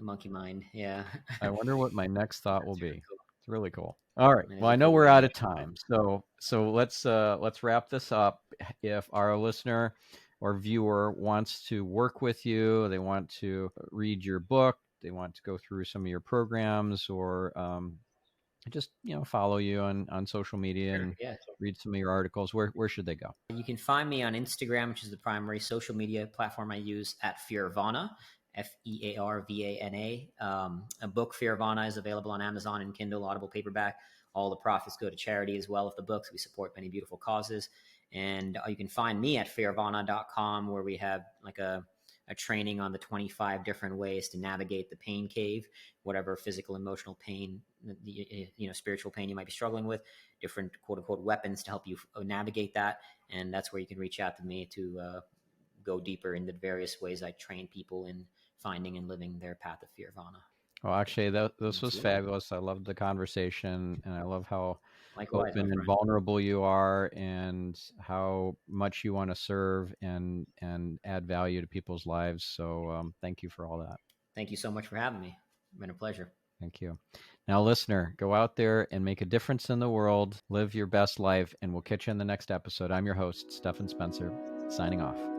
The monkey mind. Yeah. I wonder what my next thought will That's really be. cool. It's really cool. All right. It is Well, a I know cool we're way to out of think. time. So let's wrap this up. If our listener or viewer wants to work with you, they want to read your book, they want to go through some of your programs, or just follow you on social media Sure. and Yeah. read some of your articles, where should they go? You can find me on Instagram, which is the primary social media platform I use, at Fearvana, Fearvana. A book, Fearvana, is available on Amazon and Kindle, Audible paperback. All the profits go to charity as well of the books. We support many beautiful causes. And you can find me at fearvana.com, where we have like a training on the 25 different ways to navigate the pain cave, whatever physical, emotional pain, spiritual pain you might be struggling with, different quote unquote weapons to help you navigate that. And that's where you can reach out to me to go deeper into the various ways I train people in finding and living their path of Fearvana. Well, Akshay, this was Absolutely. fabulous. I loved the conversation, and I love how Likewise, my open and friend. vulnerable you are, and how much you want to serve and add value to people's lives. So thank you for all that. Thank you so much for having me. It's been a pleasure. Thank you. Now, listener, go out there and make a difference in the world. Live your best life, and we'll catch you in the next episode. I'm your host, Stephan Spencer, signing off.